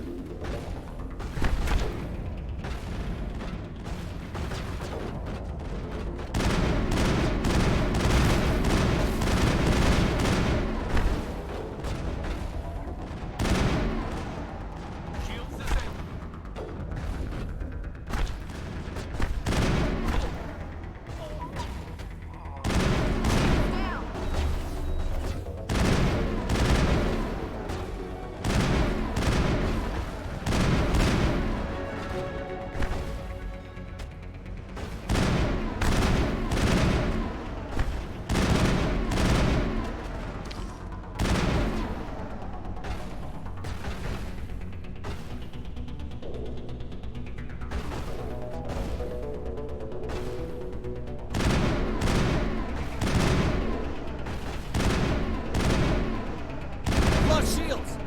Shields!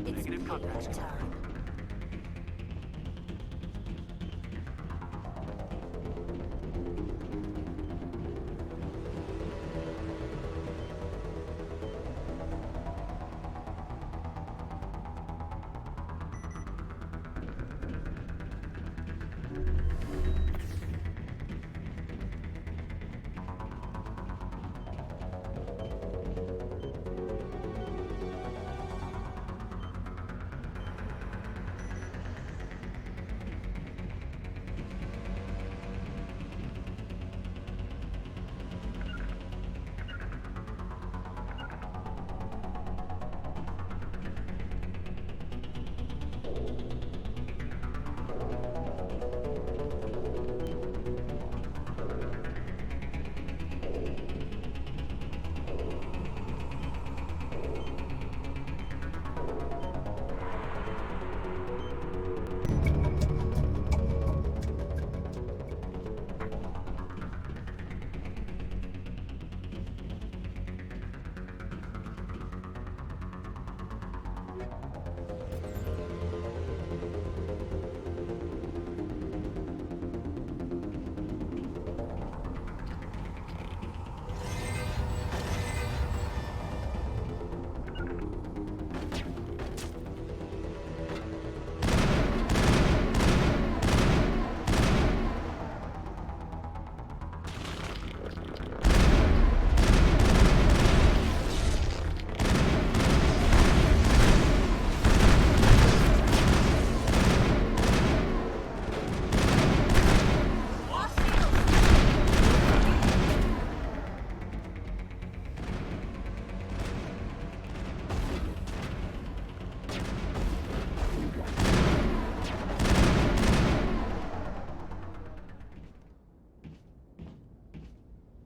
Negative contact.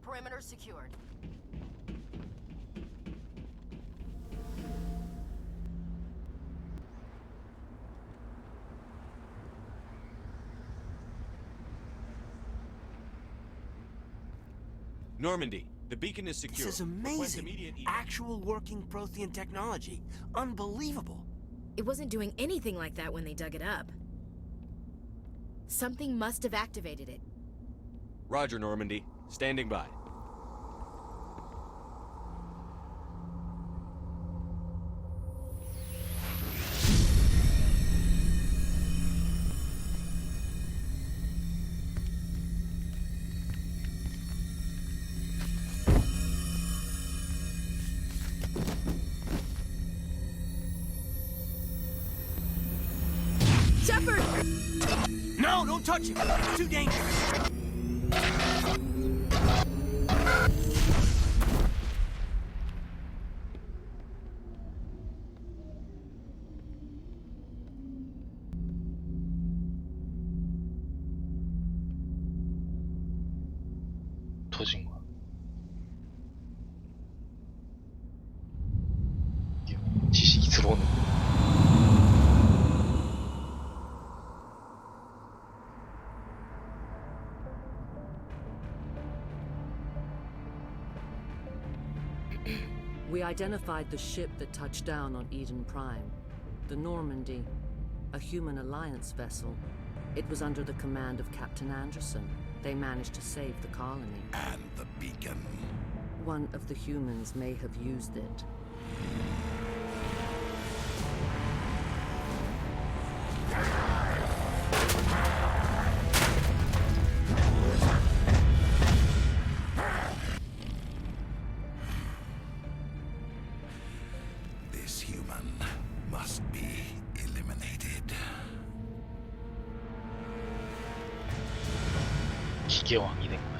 Perimeter secured. Normandy, the beacon is secure. This is amazing. Actual working Prothean technology. Unbelievable. It wasn't doing anything like that when they dug it up. Something must have activated it. Roger, Normandy. Standing by. Shepard! No, don't touch it! It's too dangerous! 터진 거야. 이게 지식이 들어오는 거야. We identified the ship that touched down on Eden Prime. The Normandy, a human alliance vessel. It was under the command of Captain Anderson. They managed to save the colony. And the beacon. One of the humans may have used it. This human must be eliminated. 기계왕이 된 거야.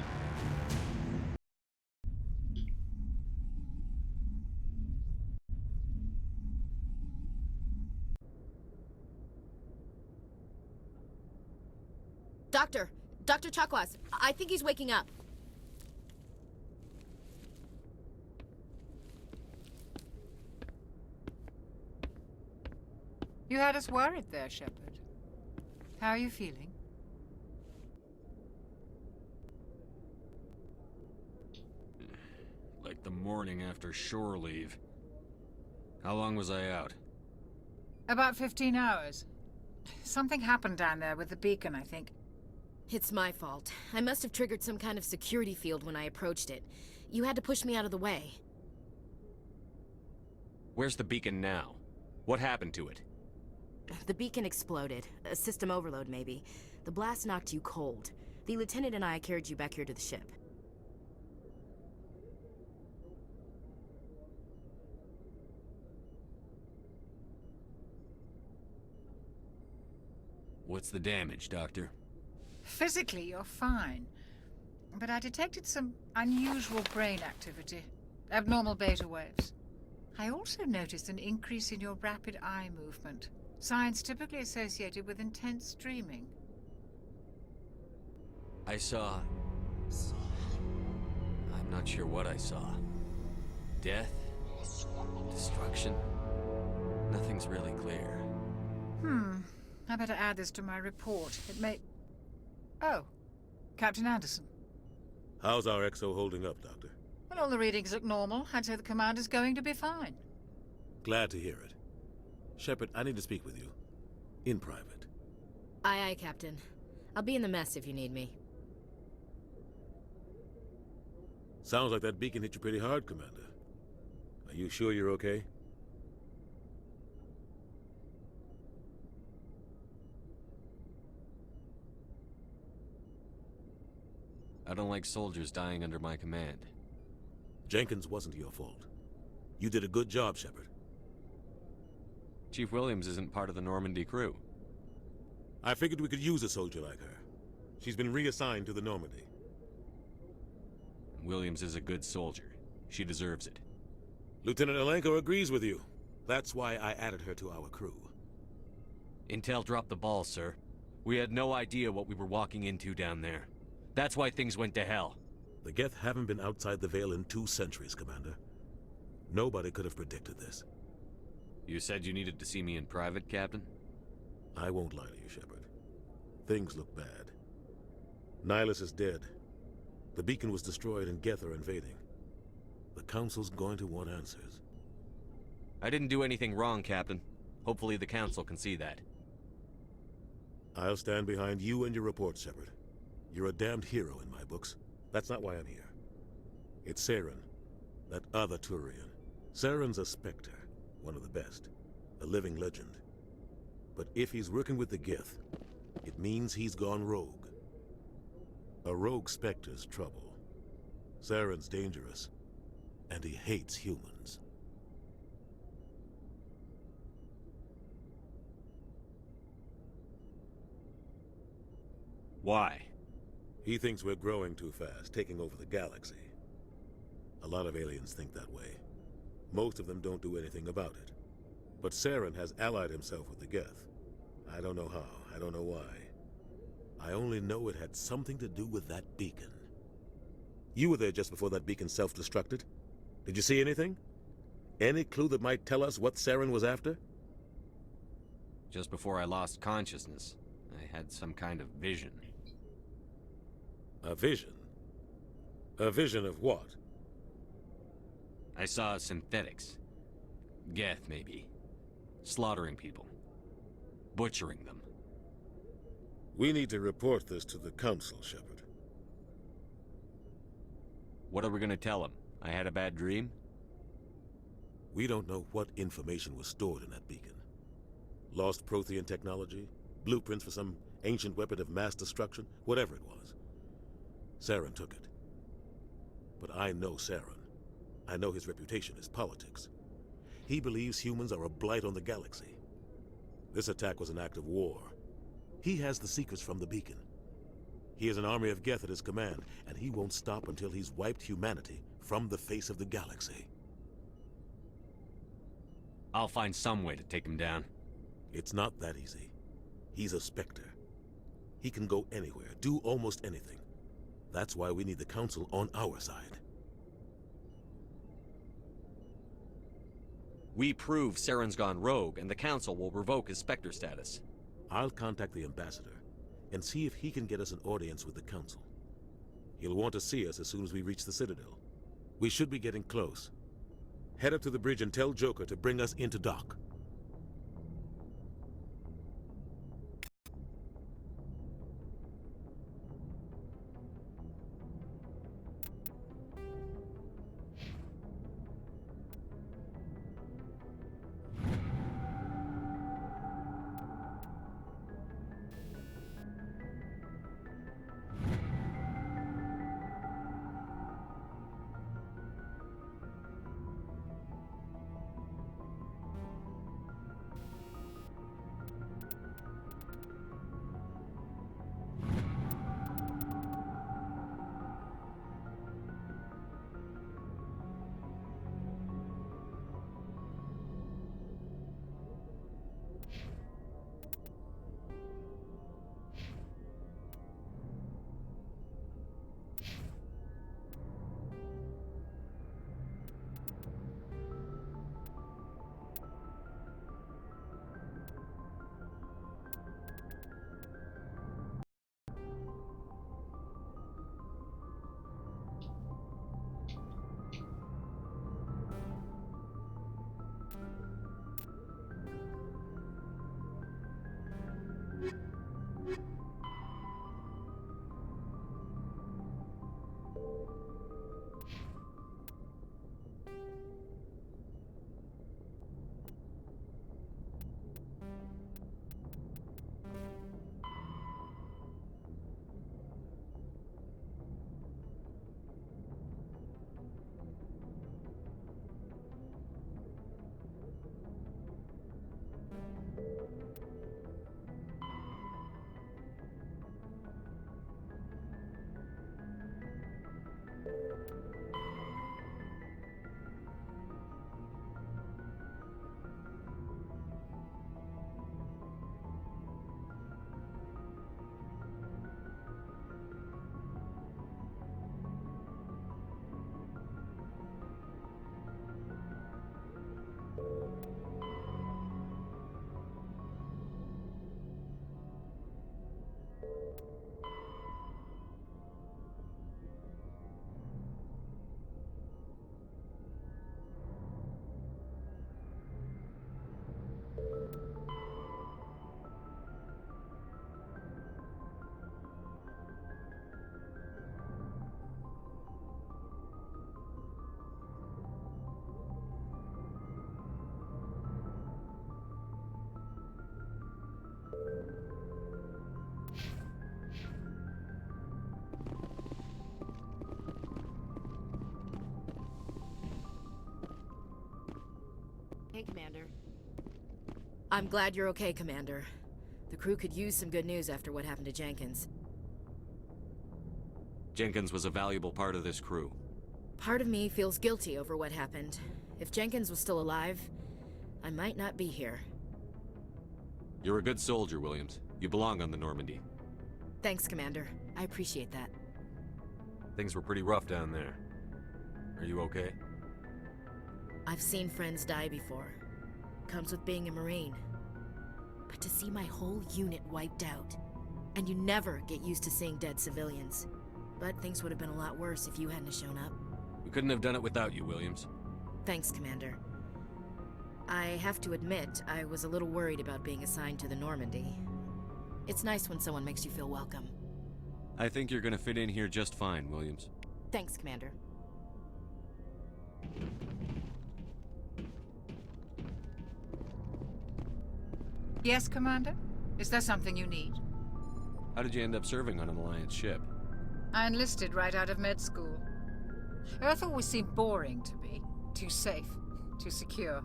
Dr. Chakwas, I think he's waking up. You had us worried there, Shepard. How are you feeling? Like the morning after shore leave. How long was I out? About 15 hours. Something happened down there with the beacon, I think. It's my fault. I must have triggered some kind of security field when I approached it. You had to push me out of the way. Where's the beacon now? What happened to it? The beacon exploded. A system overload, maybe. The blast knocked you cold. The lieutenant and I carried you back here to the ship. What's the damage, Doctor? Physically, you're fine. But I detected some unusual brain activity. Abnormal beta waves. I also noticed an increase in your rapid eye movement. Signs typically associated with intense dreaming. I saw... I'm not sure what I saw. Death? Destruction? Nothing's really clear. I better add this to my report. It may... Oh, Captain Anderson. How's our XO holding up, Doctor? Well, all the readings look normal. I'd say the commander's going to be fine. Glad to hear it. Shepard, I need to speak with you. In private. Aye, aye, Captain. I'll be in the mess if you need me. Sounds like that beacon hit you pretty hard, Commander. Are you sure you're okay? I don't like soldiers dying under my command. Jenkins wasn't your fault. You did a good job, Shepard. Chief Williams isn't part of the Normandy crew. I figured we could use a soldier like her. She's been reassigned to the Normandy. Williams is a good soldier. She deserves it. Lieutenant Alenko agrees with you. That's why I added her to our crew. Intel dropped the ball, sir. We had no idea what we were walking into down there. That's why things went to hell. The Geth haven't been outside the Veil in 2 centuries, Commander. Nobody could have predicted this. You said you needed to see me in private, Captain? I won't lie to you, Shepard. Things look bad. Nihilus is dead. The beacon was destroyed and Geth are invading. The Council's going to want answers. I didn't do anything wrong, Captain. Hopefully the Council can see that. I'll stand behind you and your report, Shepard. You're a damned hero in my books. That's not why I'm here. It's Saren, that other Turian. Saren's a Spectre, one of the best. A living legend. But if he's working with the Geth, it means he's gone rogue. A rogue Spectre's trouble. Saren's dangerous, and he hates humans. Why? He thinks we're growing too fast, taking over the galaxy. A lot of aliens think that way. Most of them don't do anything about it. But Saren has allied himself with the Geth. I don't know how, I don't know why. I only know it had something to do with that beacon. You were there just before that beacon self-destructed. Did you see anything? Any clue that might tell us what Saren was after? Just before I lost consciousness, I had some kind of vision. A vision? A vision of what? I saw synthetics. Geth, maybe. Slaughtering people. Butchering them. We need to report this to the Council, Shepard. What are we gonna tell them? I had a bad dream? We don't know what information was stored in that beacon. Lost Prothean technology? Blueprints for some ancient weapon of mass destruction? Whatever it was. Saren took it. But I know Saren. I know his reputation is politics. He believes humans are a blight on the galaxy. This attack was an act of war. He has the secrets from the beacon. He has an army of Geth at his command, and he won't stop until he's wiped humanity from the face of the galaxy. I'll find some way to take him down. It's not that easy. He's a Spectre. He can go anywhere, do almost anything. That's why we need the Council on our side. We prove Saren's gone rogue, and the Council will revoke his Spectre status. I'll contact the Ambassador and see if he can get us an audience with the Council. He'll want to see us as soon as we reach the Citadel. We should be getting close. Head up to the bridge and tell Joker to bring us into dock. Hey, Commander. I'm glad you're okay, Commander. The crew could use some good news after what happened to Jenkins. Jenkins was a valuable part of this crew. Part of me feels guilty over what happened. If Jenkins was still alive, I might not be here. You're a good soldier, Williams. You belong on the Normandy. Thanks, Commander. I appreciate that. Things were pretty rough down there. Are you okay? I've seen friends die before. Comes with being a Marine. But to see my whole unit wiped out, and you never get used to seeing dead civilians. But things would have been a lot worse if you hadn't shown up. We couldn't have done it without you, Williams. Thanks, Commander. I have to admit, I was a little worried about being assigned to the Normandy. It's nice when someone makes you feel welcome. I think you're gonna fit in here just fine, Williams. Thanks, Commander. Yes, Commander? Is there something you need? How did you end up serving on an Alliance ship? I enlisted right out of med school. Earth always seemed boring to me. Too safe, too secure.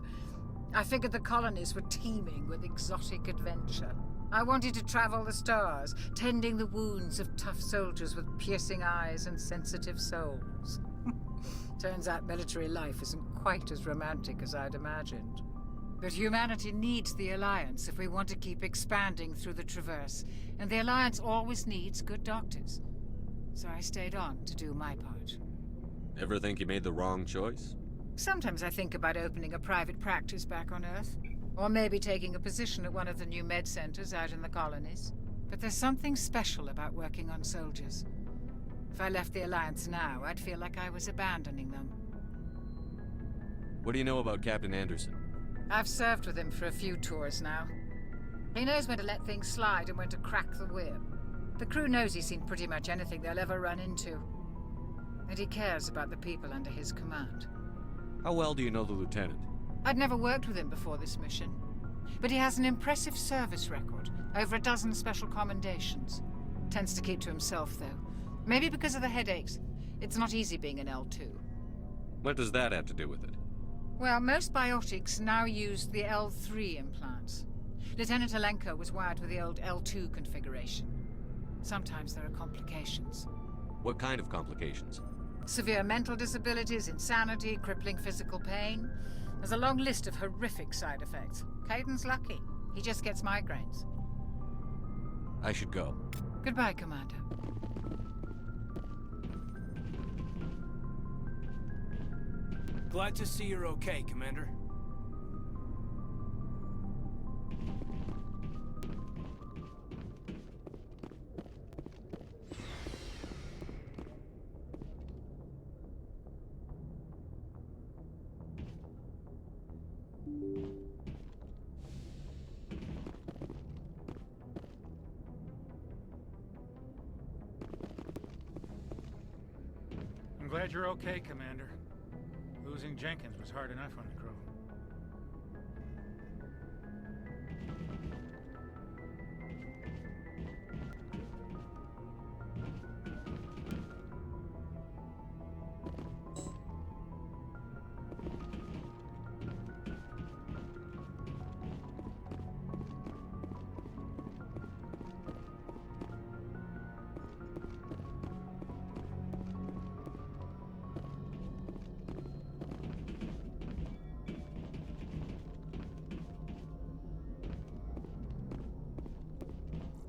I figured the colonies were teeming with exotic adventure. I wanted to travel the stars, tending the wounds of tough soldiers with piercing eyes and sensitive souls. Turns out military life isn't quite as romantic as I'd imagined. But humanity needs the Alliance if we want to keep expanding through the Traverse, and the Alliance always needs good doctors. So I stayed on to do my part. Ever think you made the wrong choice? Sometimes I think about opening a private practice back on Earth, or maybe taking a position at one of the new med centers out in the colonies. But there's something special about working on soldiers. If I left the Alliance now, I'd feel like I was abandoning them. What do you know about Captain Anderson? I've served with him for a few tours now. He knows when to let things slide and when to crack the whip. The crew knows he's seen pretty much anything they'll ever run into. And he cares about the people under his command. How well do you know the lieutenant? I'd never worked with him before this mission. But he has an impressive service record, over 12 special commendations. Tends to keep to himself, though. Maybe because of the headaches. It's not easy being an L2. What does that have to do with it? Well, most biotics now use the L3 implants. Lieutenant Alenko was wired with the old L2 configuration. Sometimes there are complications. What kind of complications? Severe mental disabilities, insanity, crippling physical pain. There's a long list of horrific side effects. Caden's lucky. He just gets migraines. I should go. Goodbye, Commander. Glad to see you're okay, Commander. I'm glad you're okay, Commander. Losing Jenkins was hard enough on the crew.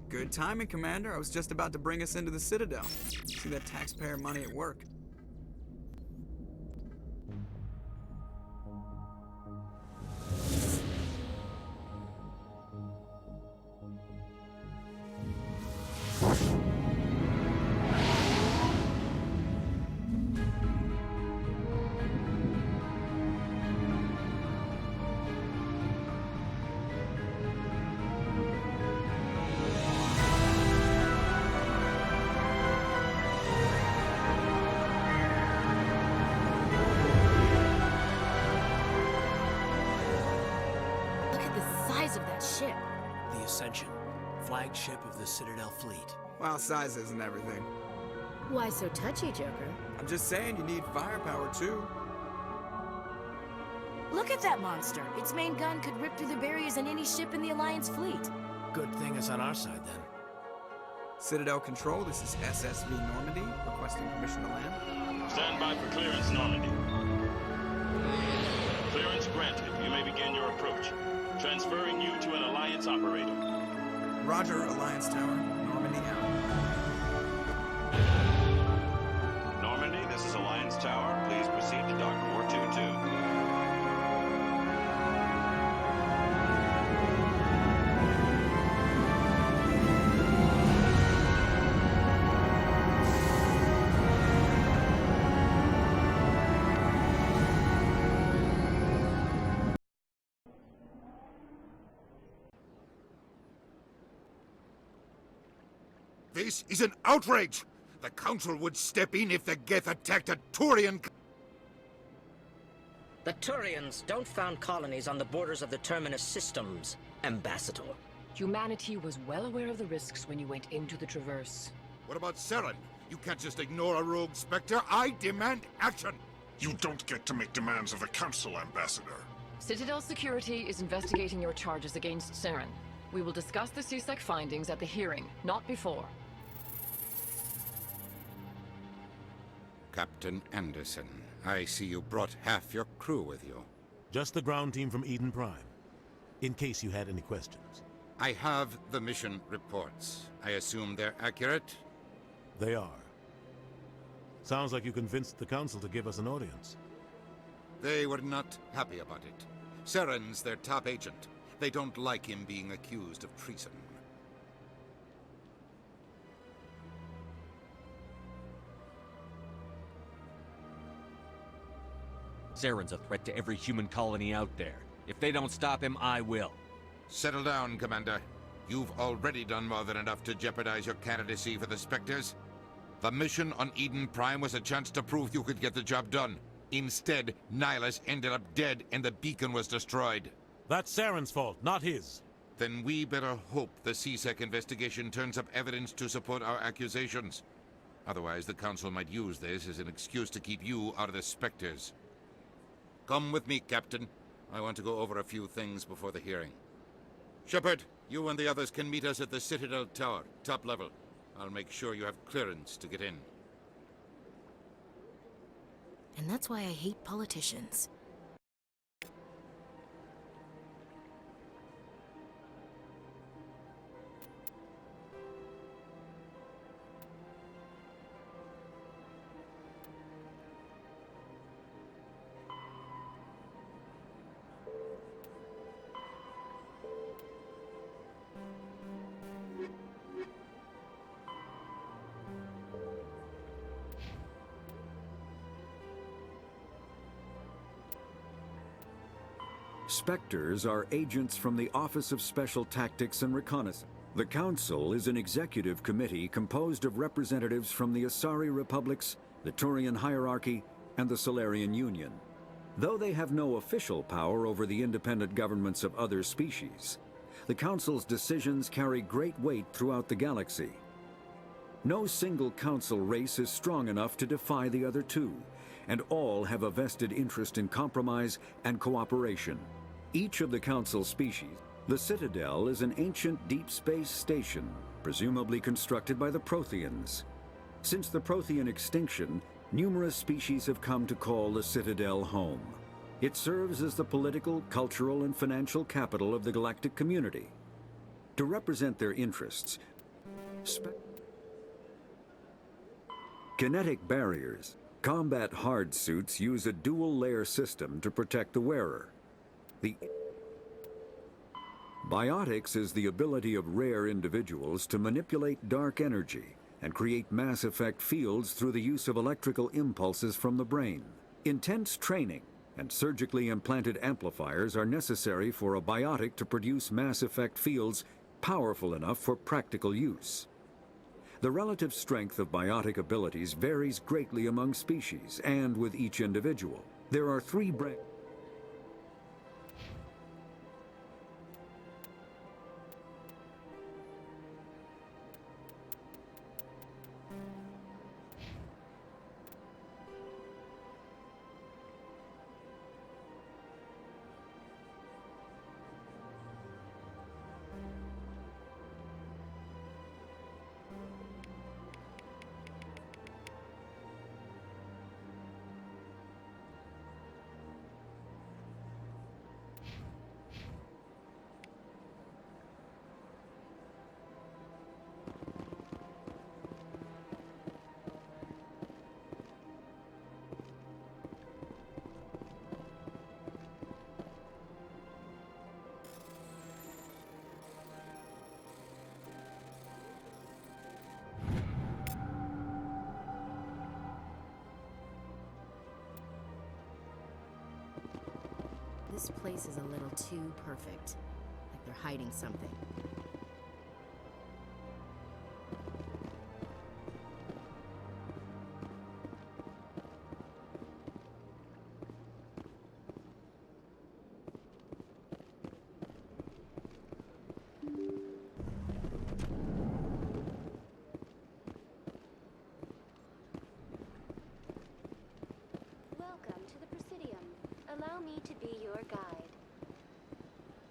Good timing, Commander. I was just about to bring us into the Citadel. See that taxpayer money at work. The Ascension, flagship of the Citadel fleet. Well, size isn't everything. Why so touchy, Joker? I'm just saying you need firepower, too. Look at that monster. Its main gun could rip through the barriers in any ship in the Alliance fleet. Good thing it's on our side, then. Citadel Control, this is SSV Normandy, requesting permission to land. Stand by for clearance, Normandy. Clearance granted. You may begin your approach. Transferring you to an Alliance operator. Roger, Alliance Tower. Normandy out. Normandy, this is Alliance Tower. Please proceed to Dock 422. This is an outrage! The Council would step in if the Geth attacked a Turian... The Turians don't found colonies on the borders of the Terminus systems, Ambassador. Humanity was well aware of the risks when you went into the Traverse. What about Saren? You can't just ignore a rogue Spectre. I demand action! You don't get to make demands of the Council, Ambassador. Citadel Security is investigating your charges against Saren. We will discuss the CSEC findings at the hearing, not before. Captain Anderson, I see you brought half your crew with you. Just the ground team from Eden Prime, in case you had any questions. I have the mission reports. I assume they're accurate? They are. Sounds like you convinced the Council to give us an audience. They were not happy about it. Saren's their top agent. They don't like him being accused of treason. Saren's a threat to every human colony out there. If they don't stop him, I will. Settle down, Commander. You've already done more than enough to jeopardize your candidacy for the Spectres. The mission on Eden Prime was a chance to prove you could get the job done. Instead, Nihilus ended up dead and the beacon was destroyed. That's Saren's fault, not his. Then we better hope the CSEC investigation turns up evidence to support our accusations. Otherwise, the Council might use this as an excuse to keep you out of the Spectres. Come with me, Captain. I want to go over a few things before the hearing. Shepard, you and the others can meet us at the Citadel Tower, top level. I'll make sure you have clearance to get in. And that's why I hate politicians. Spectres are agents from the Office of Special Tactics and Reconnaissance. The Council is an executive committee composed of representatives from the Asari Republics, the Turian Hierarchy, and the Solarian Union. Though they have no official power over the independent governments of other species, the Council's decisions carry great weight throughout the galaxy. No single Council race is strong enough to defy the other two, and all have a vested interest in compromise and cooperation. Each of the Council species, the Citadel is an ancient deep space station, presumably constructed by the Protheans. Since the Prothean extinction, numerous species have come to call the Citadel home. It serves as the political, cultural, and financial capital of the galactic community. To represent their interests, kinetic barriers, combat hard suits use a dual-layer system to protect the wearer. The biotics is the ability of rare individuals to manipulate dark energy and create mass effect fields through the use of electrical impulses from the brain. Intense training and surgically implanted amplifiers are necessary for a biotic to produce mass effect fields powerful enough for practical use. The relative strength of biotic abilities varies greatly among species and with each individual. There are three branches. This place is a little too perfect. Like they're hiding something.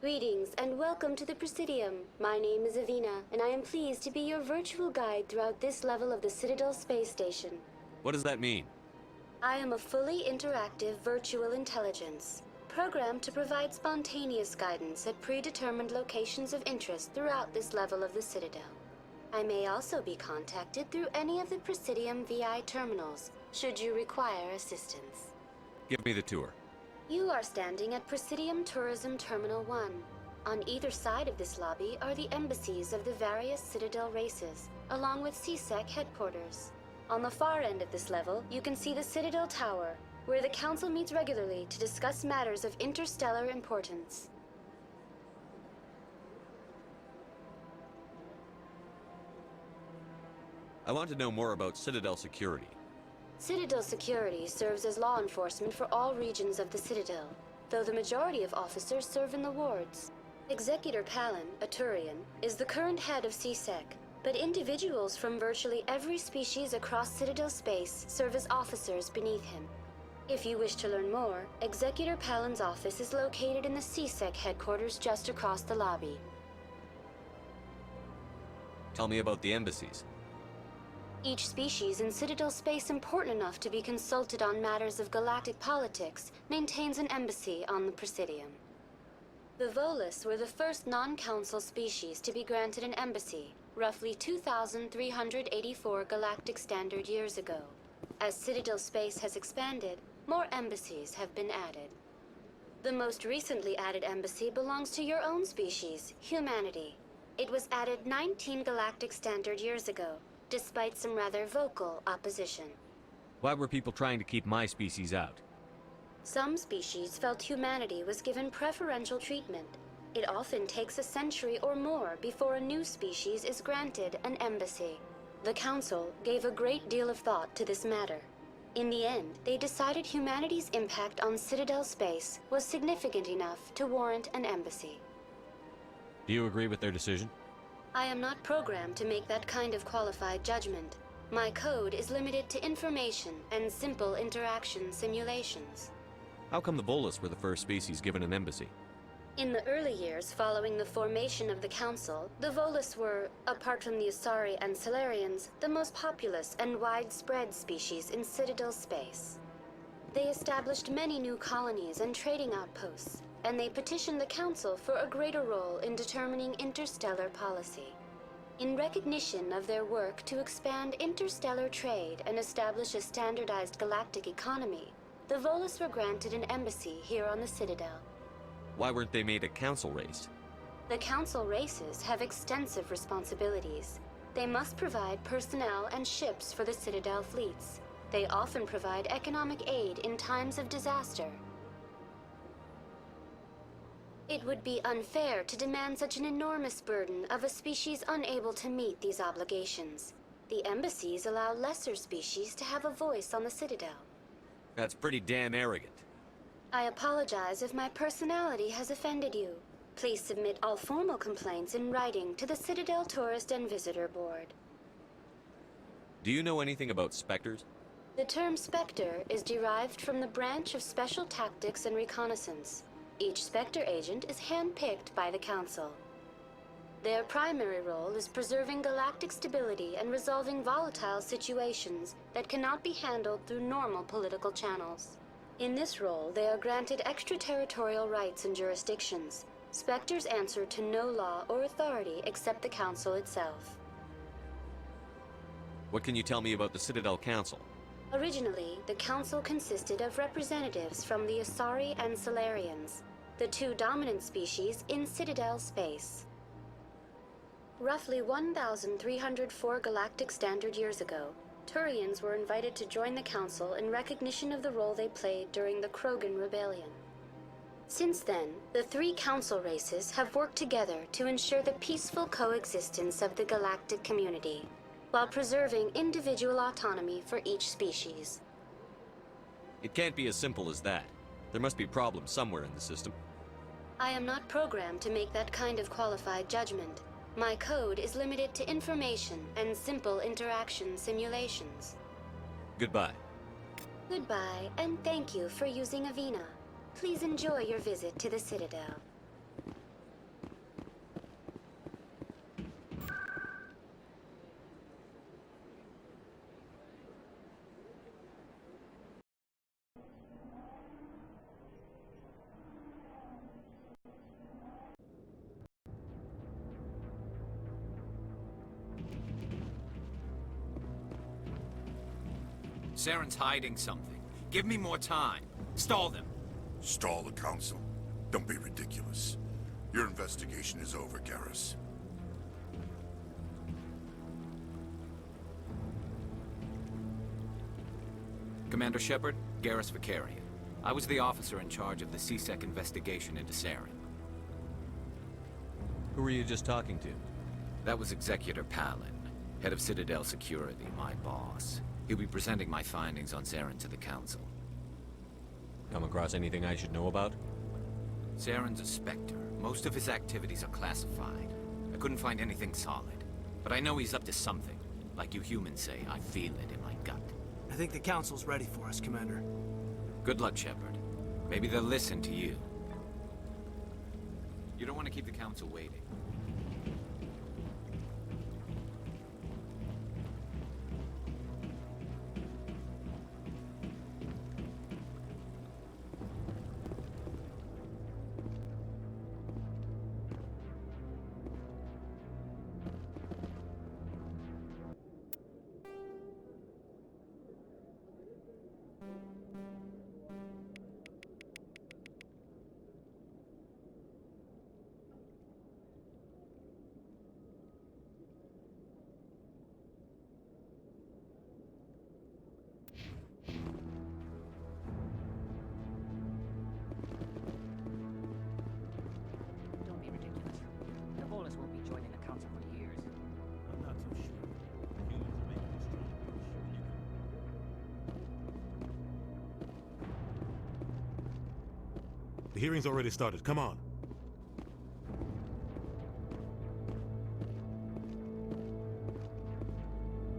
Greetings and welcome to the Presidium. My name is Avina, and I am pleased to be your virtual guide throughout this level of the Citadel Space Station. What does that mean? I am a fully interactive virtual intelligence, programmed to provide spontaneous guidance at predetermined locations of interest throughout this level of the Citadel. I may also be contacted through any of the Presidium VI terminals, should you require assistance. Give me the tour. You are standing at Presidium Tourism Terminal 1. On either side of this lobby are the embassies of the various Citadel races, along with CSEC headquarters. On the far end of this level, you can see the Citadel Tower, where the Council meets regularly to discuss matters of interstellar importance. I want to know more about Citadel security. Citadel security serves as law enforcement for all regions of the Citadel, though the majority of officers serve in the wards. Executor Palin, a Turian, is the current head of CSEC, but individuals from virtually every species across Citadel space serve as officers beneath him. If you wish to learn more, Executor Palin's office is located in the CSEC headquarters just across the lobby. Tell me about the embassies. Each species in Citadel space important enough to be consulted on matters of galactic politics maintains an embassy on the Presidium. The Volus were the first non-council species to be granted an embassy, roughly 2,384 galactic standard years ago. As Citadel space has expanded, more embassies have been added. The most recently added embassy belongs to your own species, humanity. It was added 19 galactic standard years ago, despite some rather vocal opposition. Why were people trying to keep my species out? Some species felt humanity was given preferential treatment. It often takes a century or more before a new species is granted an embassy. The Council gave a great deal of thought to this matter. In the end, they decided humanity's impact on Citadel space was significant enough to warrant an embassy. Do you agree with their decision? I am not programmed to make that kind of qualified judgment. My code is limited to information and simple interaction simulations. How come the Volus were the first species given an embassy? In the early years following the formation of the Council, the Volus were, apart from the Asari and Salarians, the most populous and widespread species in Citadel space. They established many new colonies and trading outposts, and they petitioned the Council for a greater role in determining interstellar policy. In recognition of their work to expand interstellar trade and establish a standardized galactic economy, the Volus were granted an embassy here on the Citadel. Why weren't they made a council race? The Council races have extensive responsibilities. They must provide personnel and ships for the Citadel fleets. They often provide economic aid in times of disaster. It would be unfair to demand such an enormous burden of a species unable to meet these obligations. The embassies allow lesser species to have a voice on the Citadel. That's pretty damn arrogant. I apologize if my personality has offended you. Please submit all formal complaints in writing to the Citadel Tourist and Visitor Board. Do you know anything about Spectres? The term Spectre is derived from the branch of Special Tactics and Reconnaissance. Each Spectre agent is handpicked by the Council. Their primary role is preserving galactic stability and resolving volatile situations that cannot be handled through normal political channels. In this role, they are granted extraterritorial rights and jurisdictions. Spectres answer to no law or authority except the Council itself. What can you tell me about the Citadel Council? Originally, the Council consisted of representatives from the Asari and Salarians, the two dominant species in Citadel space. Roughly 1,304 galactic standard years ago, Turians were invited to join the Council in recognition of the role they played during the Krogan Rebellion. Since then, the three Council races have worked together to ensure the peaceful coexistence of the galactic community, while preserving individual autonomy for each species. It can't be as simple as that. There must be problems somewhere in the system. I am not programmed to make that kind of qualified judgment. My code is limited to information and simple interaction simulations. Goodbye. Goodbye, and thank you for using Avina. Please enjoy your visit to the Citadel. Saren's hiding something. Give me more time. Stall them. Stall the Council? Don't be ridiculous. Your investigation is over, Garrus. Commander Shepard, Garrus Vakarian. I was the officer in charge of the C-Sec investigation into Saren. Who were you just talking to? That was Executor Palin, head of Citadel Security, my boss. He'll be presenting my findings on Saren to the Council. Come across anything I should know about? Saren's a Spectre. Most of his activities are classified. I couldn't find anything solid. But I know he's up to something. Like you humans say, I feel it in my gut. I think the Council's ready for us, Commander. Good luck, Shepard. Maybe they'll listen to you. You don't want to keep the Council waiting. The hearing's already started. Come on.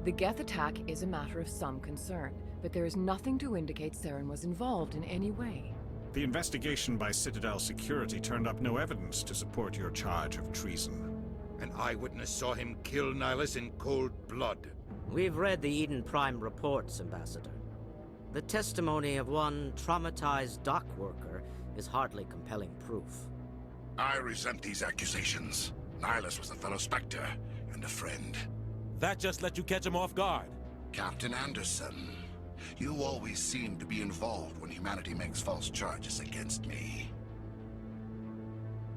The Geth attack is a matter of some concern, but there is nothing to indicate Saren was involved in any way. The investigation by Citadel Security turned up no evidence to support your charge of treason. An eyewitness saw him kill Nihilus in cold blood. We've read the Eden Prime reports, Ambassador. The testimony of one traumatized dock worker is hardly compelling proof. I resent these accusations. Nihilus was a fellow Spectre and a friend. That just let you catch him off guard. Captain Anderson, you always seem to be involved when humanity makes false charges against me.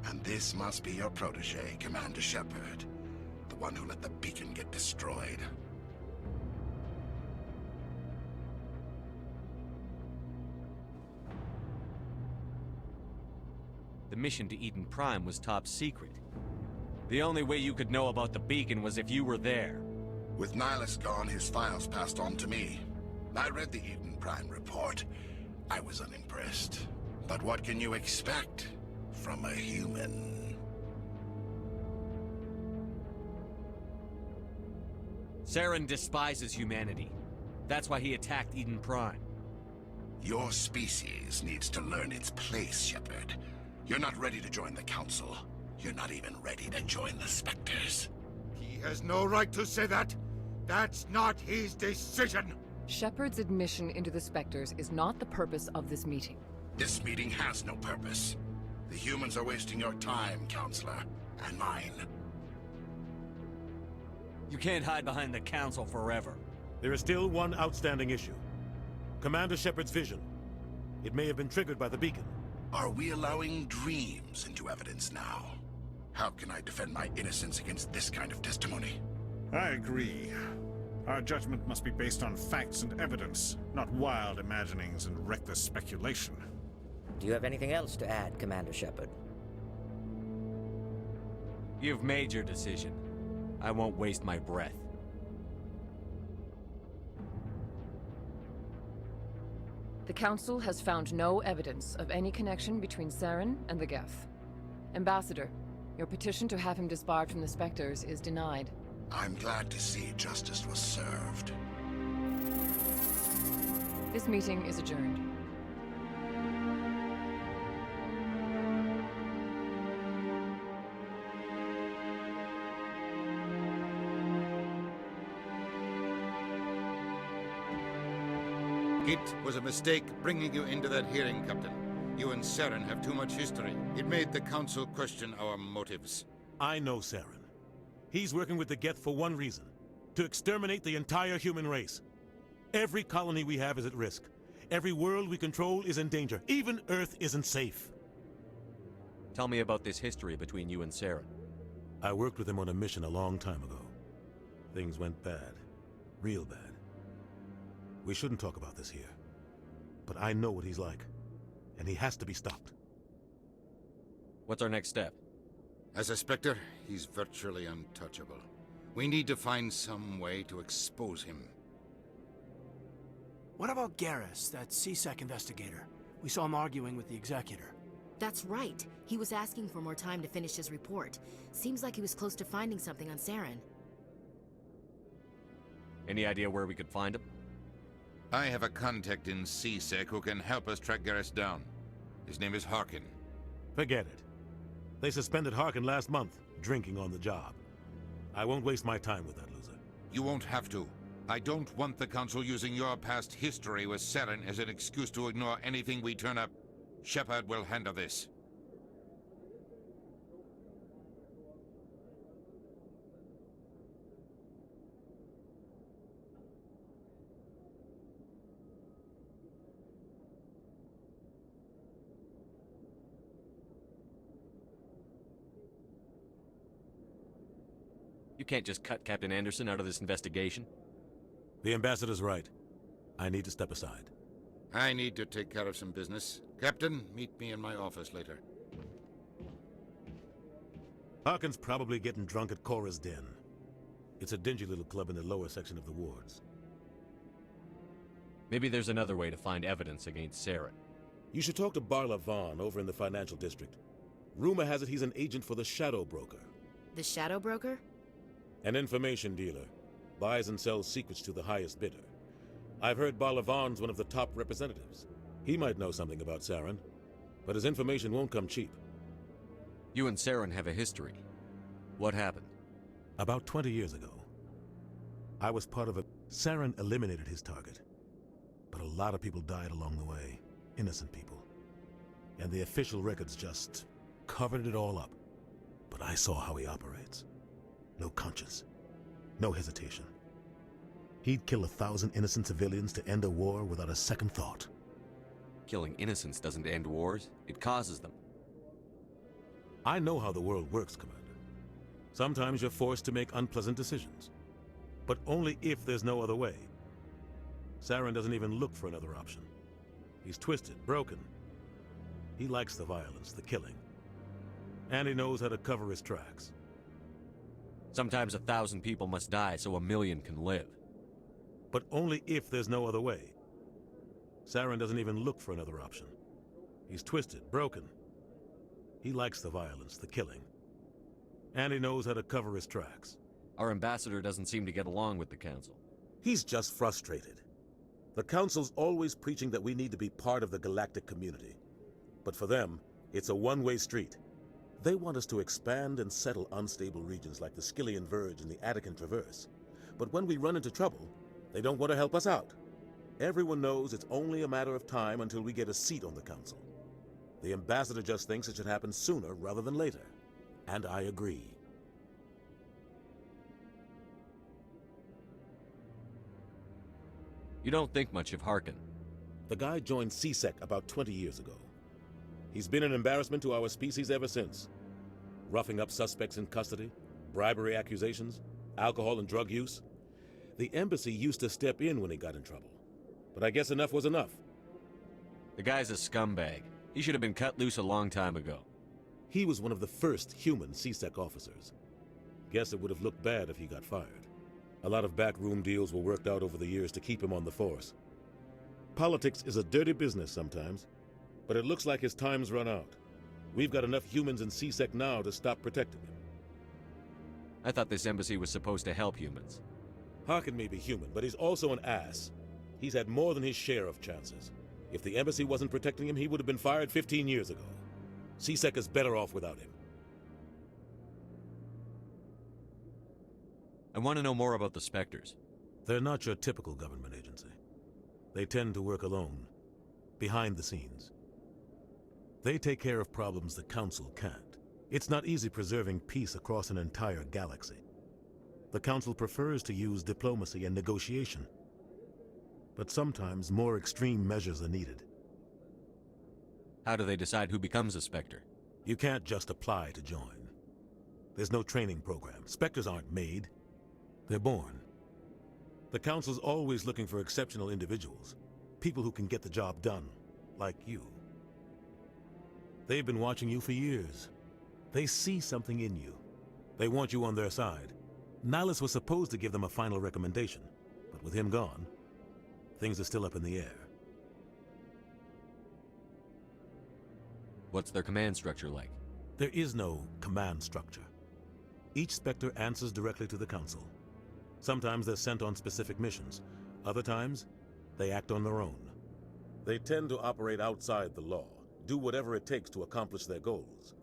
And this must be your protege, Commander Shepard, the one who let the beacon get destroyed. The mission to Eden Prime was top secret. The only way you could know about the beacon was if you were there. With Nihilus gone, his files passed on to me. I read the Eden Prime report. I was unimpressed. But what can you expect from a human? Saren despises humanity. That's why he attacked Eden Prime. Your species needs to learn its place, Shepard. You're not ready to join the Council. You're not even ready to join the Spectres. He has no right to say that. That's not his decision. Shepard's admission into the Spectres is not the purpose of this meeting. This meeting has no purpose. The humans are wasting your time, Counselor, and mine. You can't hide behind the Council forever. There is still one outstanding issue. Commander Shepard's vision. It may have been triggered by the beacon. Are we allowing dreams into evidence now? How can I defend my innocence against this kind of testimony? I agree. Our judgment must be based on facts and evidence, not wild imaginings and reckless speculation. Do you have anything else to add, Commander Shepard? You've made your decision. I won't waste my breath. The Council has found no evidence of any connection between Saren and the Geth. Ambassador, your petition to have him disbarred from the Spectres is denied. I'm glad to see justice was served. This meeting is adjourned. It was a mistake bringing you into that hearing, Captain. You and Saren have too much history. It made the Council question our motives. I know Saren. He's working with the Geth for one reason. To exterminate the entire human race. Every colony we have is at risk. Every world we control is in danger. Even Earth isn't safe. Tell me about this history between you and Saren. I worked with him on a mission a long time ago. Things went bad. Real bad. We shouldn't talk about this here. But I know what he's like. And he has to be stopped. What's our next step? As a Spectre, he's virtually untouchable. We need to find some way to expose him. What about Garrus, that CSEC investigator? We saw him arguing with the Executor. That's right. He was asking for more time to finish his report. Seems like he was close to finding something on Saren. Any idea where we could find him? I have a contact in CSEC who can help us track Garrus down. His name is Harkin. Forget it. They suspended Harkin last month, drinking on the job. I won't waste my time with that loser. You won't have to. I don't want the Council using your past history with Saren as an excuse to ignore anything we turn up. Shepard will handle this. You can't just cut Captain Anderson out of this investigation. The Ambassador's right. I need to step aside. I need to take care of some business. Captain, meet me in my office later. Harkin's probably getting drunk at Cora's Den. It's a dingy little club in the lower section of the wards. Maybe there's another way to find evidence against Saren. You should talk to Barla Vaughn over in the financial district. Rumor has it he's an agent for the Shadow Broker. The Shadow Broker? An information dealer. Buys and sells secrets to the highest bidder. I've heard Barla Vaughn's one of the top representatives. He might know something about Saren, but his information won't come cheap. You and Saren have a history. What happened? About 20 years ago, I was part of a... Saren eliminated his target. But a lot of people died along the way. Innocent people. And the official records just covered it all up. But I saw how he operates. No conscience. No hesitation. He'd kill 1,000 innocent civilians to end a war without a second thought. Killing innocents doesn't end wars, it causes them. I know how the world works, Commander. Sometimes you're forced to make unpleasant decisions. But only if there's no other way. Saren doesn't even look for another option. He's twisted, broken. He likes the violence, the killing. And he knows how to cover his tracks. Sometimes 1,000 people must die so 1,000,000 can live. But only if there's no other way. Saren doesn't even look for another option. He's twisted, broken. He likes the violence, the killing. And he knows how to cover his tracks. Our ambassador doesn't seem to get along with the Council. He's just frustrated. The Council's always preaching that we need to be part of the galactic community. But for them, it's a one-way street. They want us to expand and settle unstable regions like the Skyllian Verge and the Attican Traverse. But when we run into trouble, they don't want to help us out. Everyone knows it's only a matter of time until we get a seat on the Council. The Ambassador just thinks it should happen sooner rather than later. And I agree. You don't think much of Harkin. The guy joined CSEC about 20 years ago. He's been an embarrassment to our species ever since. Roughing up suspects in custody, bribery accusations, alcohol and drug use. The embassy used to step in when he got in trouble. But I guess enough was enough. The guy's a scumbag. He should have been cut loose a long time ago. He was one of the first human CSEC officers. Guess it would have looked bad if he got fired. A lot of backroom deals were worked out over the years to keep him on the force. Politics is a dirty business sometimes, but it looks like his time's run out. We've got enough humans in CSEC now to stop protecting him. I thought this embassy was supposed to help humans. Harkin may be human, but he's also an ass. He's had more than his share of chances. If the embassy wasn't protecting him, he would have been fired 15 years ago. CSEC is better off without him. I want to know more about the Spectres. They're not your typical government agency. They tend to work alone, behind the scenes. They take care of problems the Council can't. It's not easy preserving peace across an entire galaxy. The Council prefers to use diplomacy and negotiation. But sometimes more extreme measures are needed. How do they decide who becomes a Spectre? You can't just apply to join. There's no training program. Spectres aren't made. They're born. The Council's always looking for exceptional individuals. People who can get the job done, like you. They've been watching you for years. They see something in you. They want you on their side. Nihilus was supposed to give them a final recommendation, but with him gone, things are still up in the air. What's their command structure like? There is no command structure. Each Spectre answers directly to the Council. Sometimes they're sent on specific missions. Other times, they act on their own. They tend to operate outside the law, do whatever it takes to accomplish their goals.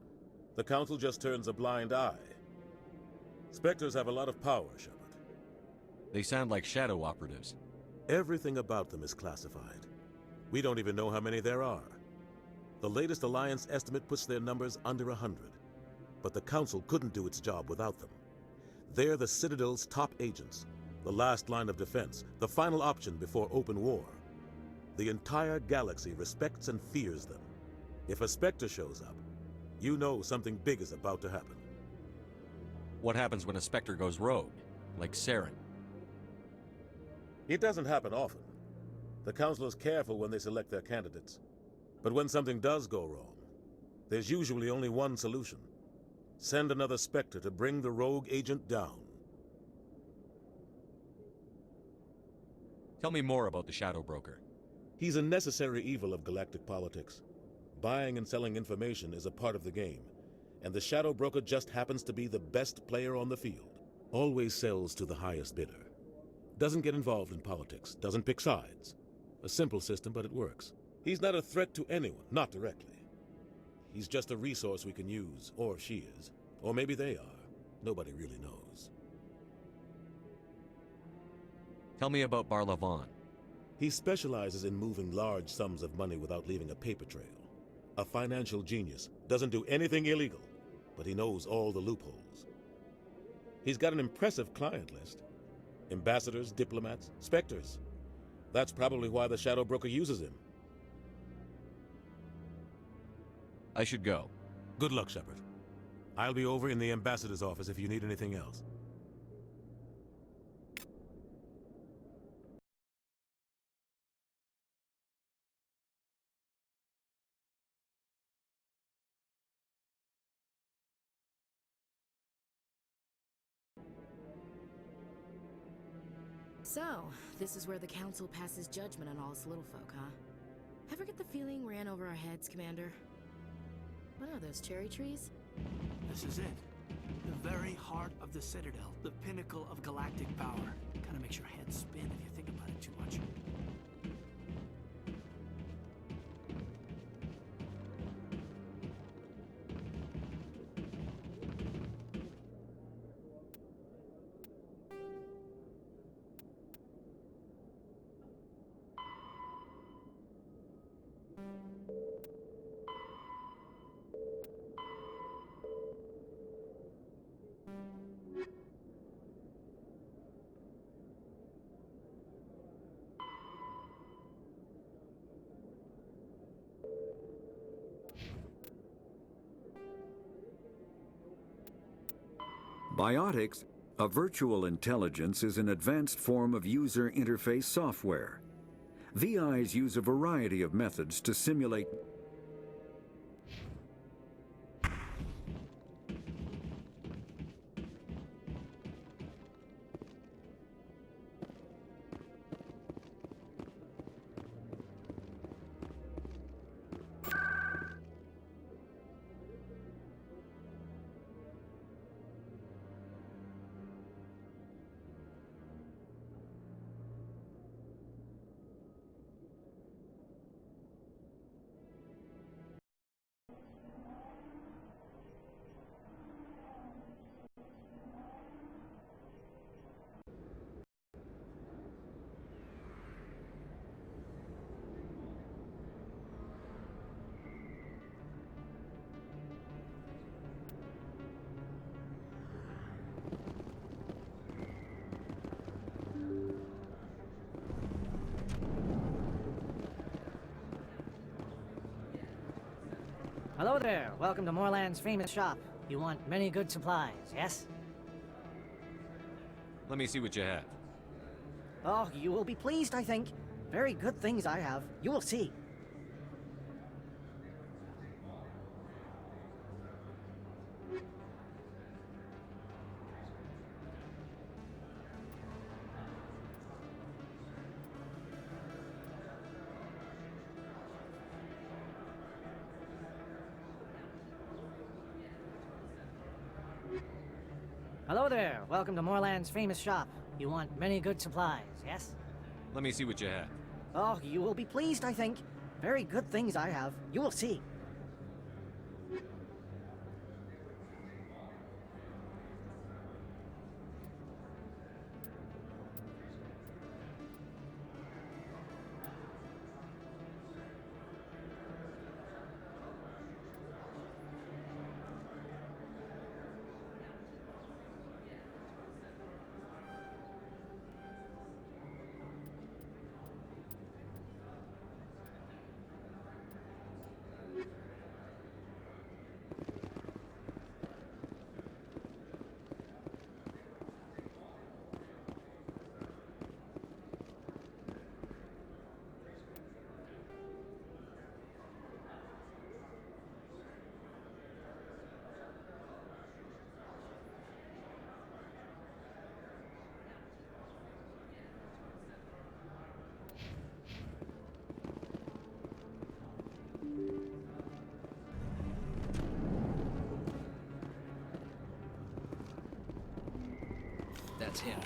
The Council just turns a blind eye. Spectres have a lot of power, Shepard. They sound like shadow operatives. Everything about them is classified. We don't even know how many there are. The latest Alliance estimate puts their numbers under 100. But the Council couldn't do its job without them. They're the Citadel's top agents, the last line of defense, the final option before open war. The entire galaxy respects and fears them. If a Spectre shows up, you know something big is about to happen. What happens when a Spectre goes rogue, like Saren? It doesn't happen often. The Council is careful when they select their candidates. But when something does go wrong, there's usually only one solution. Send another Spectre to bring the rogue agent down. Tell me more about the Shadow Broker. He's a necessary evil of galactic politics. Buying and selling information is a part of the game, and the Shadow Broker just happens to be the best player on the field. Always sells to the highest bidder. Doesn't get involved in politics, doesn't pick sides. A simple system, but it works. He's not a threat to anyone, not directly. He's just a resource we can use, or she is. Or maybe they are. Nobody really knows. Tell me about Barlavan. He specializes in moving large sums of money without leaving a paper trail. A financial genius. Doesn't do anything illegal, but he knows all the loopholes. He's got an impressive client list. Ambassadors, diplomats, Spectres. That's probably why the Shadow Broker uses him. I should go. Good luck, Shepard. I'll be over in the Ambassador's office if you need anything else. So, this is where the Council passes judgment on all us little folk, huh? Ever get the feeling we're in over our heads, Commander? What are those, cherry trees? This is it. The very heart of the Citadel, the pinnacle of galactic power. Kinda makes your head spin if you think about it too much. Biotics, a virtual intelligence, is an advanced form of user interface software. VIs use a variety of methods to simulate Hello there. Welcome to Moorland's famous shop. You want many good supplies, yes? Let me see what you have. Oh, you will be pleased, I think. Very good things I have. You will see. Hello there. Welcome to Moorland's famous shop. You want many good supplies, yes? Let me see what you have. Oh, you will be pleased, I think. Very good things I have. You will see. That's him.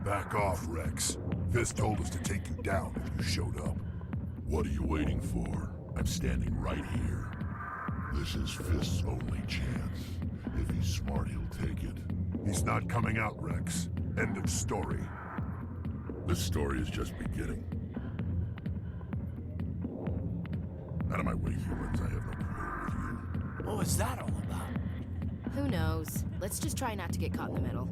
Back off, Rex. Fist told us to take you down if you showed up. What are you waiting for? I'm standing right here. This is Fist's only chance. If he's smart, he'll take it. He's not coming out, Rex. End of story. This story is just beginning. Out of my way, humans. I have no quarrel with you. What was that all about? Who knows? Let's just try not to get caught in the middle.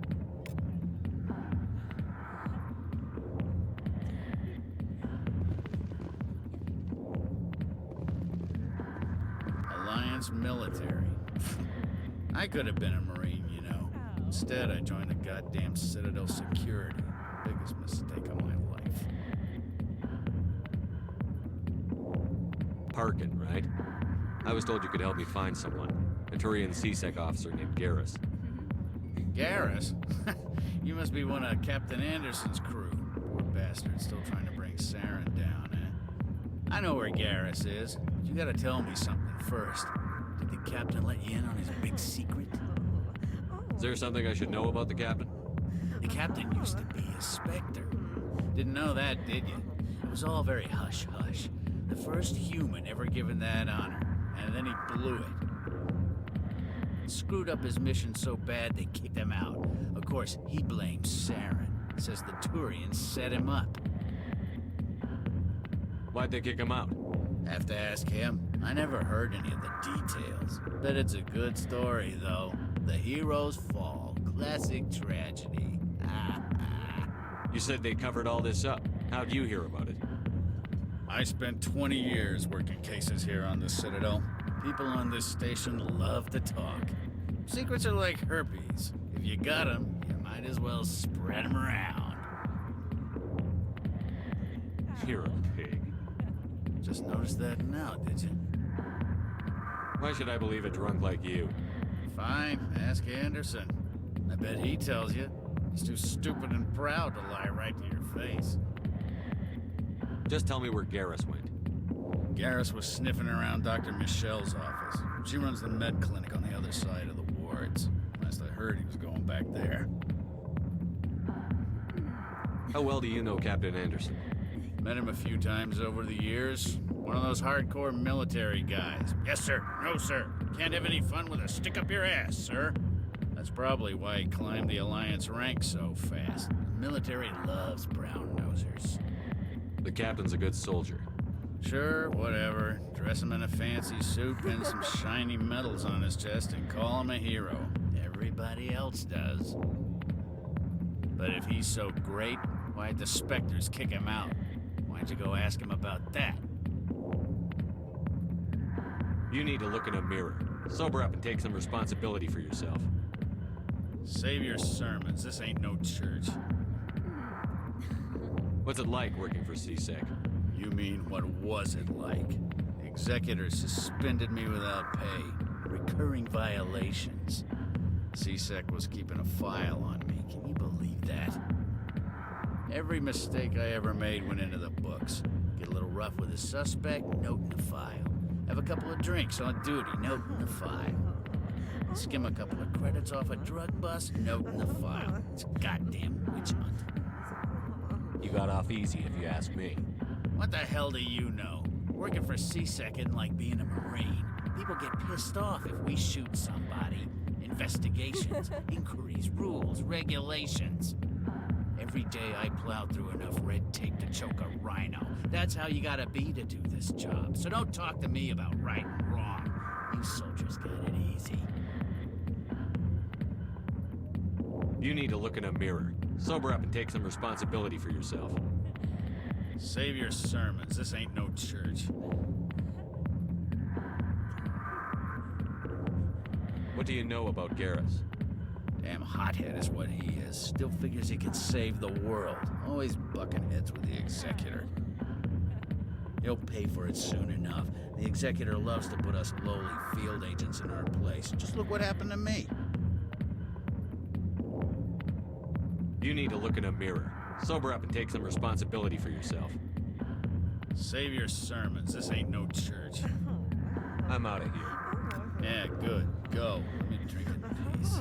Alliance military. I could have been a Marine, you know. Instead, I joined the goddamn Citadel Security. Biggest mistake of my life. Parkin, right? I was told you could help me find someone. A Turian CSEC officer named Garrus. Garrus? You must be one of Captain Anderson's crew. Poor bastard, still trying to bring Saren down, eh? I know where Garrus is, but you gotta tell me something first. Did the captain let you in on his big secret? Is there something I should know about the captain? The captain used to be a Spectre. Didn't know that, did you? It was all very hush-hush. The first human ever given that honor, and then he blew it. Screwed up his mission so bad they kicked him out. Of course, he blames Saren. Says the Turians set him up. Why'd they kick him out? Have to ask him. I never heard any of the details. Bet it's a good story, though. The hero's fall. Classic tragedy. You said they covered all this up. How'd you hear about it? I spent 20 years working cases here on the Citadel. People on this station love to talk. Secrets are like herpes. If you got them, you might as well spread them around. You're a pig. Just noticed that now, did you? Why should I believe a drunk like you? Fine, ask Anderson. I bet he tells you. He's too stupid and proud to lie right to your face. Just tell me where Garrus went. Garrus was sniffing around Dr. Michelle's office. She runs the med clinic on the other side of the wards. Last I heard, he was going back there. How well do you know Captain Anderson? Met him a few times over the years. One of those hardcore military guys. Yes, sir. No, sir. Can't have any fun with a stick up your ass, sir. That's probably why he climbed the Alliance ranks so fast. The military loves brown-nosers. The captain's a good soldier. Sure, whatever. Dress him in a fancy suit, pin some shiny medals on his chest, and call him a hero. Everybody else does. But if he's so great, why'd the Spectres kick him out? Why'd you go ask him about that? You need to look in a mirror. Sober up and take some responsibility for yourself. Save your sermons. This ain't no church. What's it like working for CSEC? You mean, what was it like? The executor suspended me without pay. Recurring violations. CSEC was keeping a file on me. Can you believe that? Every mistake I ever made went into the books. Get a little rough with a suspect, note in the file. Have a couple of drinks on duty, note in the file. Skim a couple of credits off a drug bust, note in the file. It's a goddamn witch hunt. You got off easy, if you ask me. What the hell do you know? Working for CSEC isn't like being a Marine. People get pissed off if we shoot somebody. Investigations, inquiries, rules, regulations. Every day I plow through enough red tape to choke a rhino. That's how you gotta be to do this job. So don't talk to me about right and wrong. You soldiers got it easy. You need to look in a mirror. Sober up and take some responsibility for yourself. Save your sermons. This ain't no church. What do you know about Garrus? Damn hothead is what he is. Still figures he can save the world. Always bucking heads with the executor. He'll pay for it soon enough. The executor loves to put us lowly field agents in our place. Just look what happened to me. You need to look in a mirror. Sober up and take some responsibility for yourself. Save your sermons. This ain't no church. I'm out of here. Yeah, good. Go. Let me drink in peace.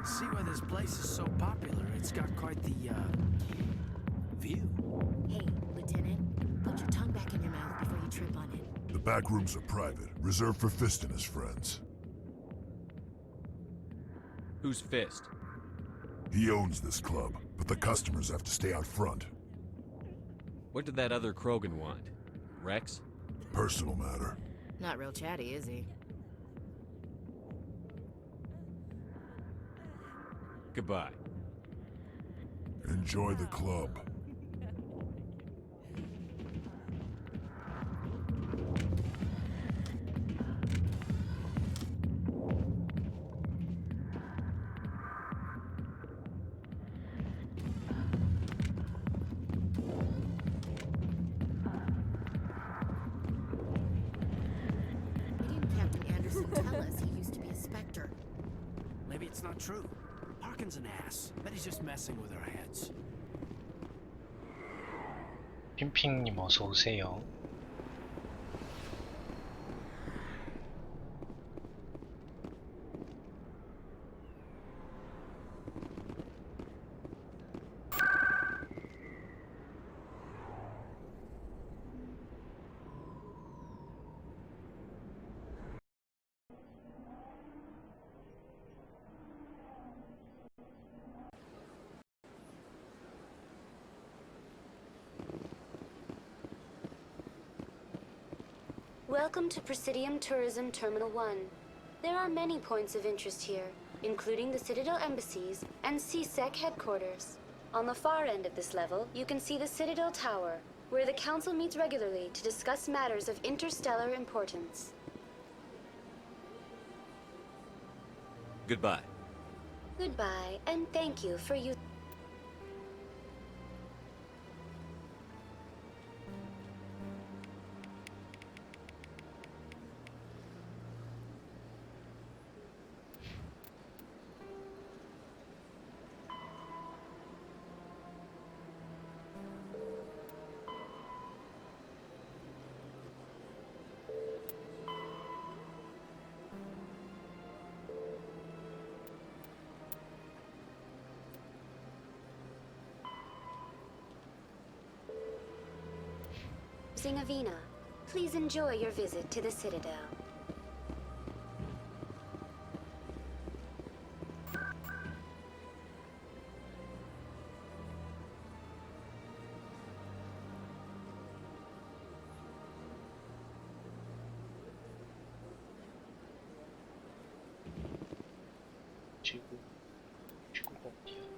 See why this place is so popular. It's got quite the, view. Hey, Lieutenant, put your tongue back in your mouth before you trip on it. The back rooms are private, reserved for Fist and his friends. Who's Fist? He owns this club, but the customers have to stay out front. What did that other Krogan want? Rex? Personal matter. Not real chatty, is he? Goodbye. Enjoy the club. Maybe it's not true. Harkin's an ass. Bet he's just messing with our heads. 핑핑님 어서 오세요. Welcome to Presidium Tourism Terminal 1. There are many points of interest here, including the Citadel embassies and CSEC headquarters. On the far end of this level, you can see the Citadel Tower, where the Council meets regularly to discuss matters of interstellar importance. Goodbye. Goodbye, and thank you for you. Zingavina, please enjoy your visit to the Citadel. 지구가 어디야?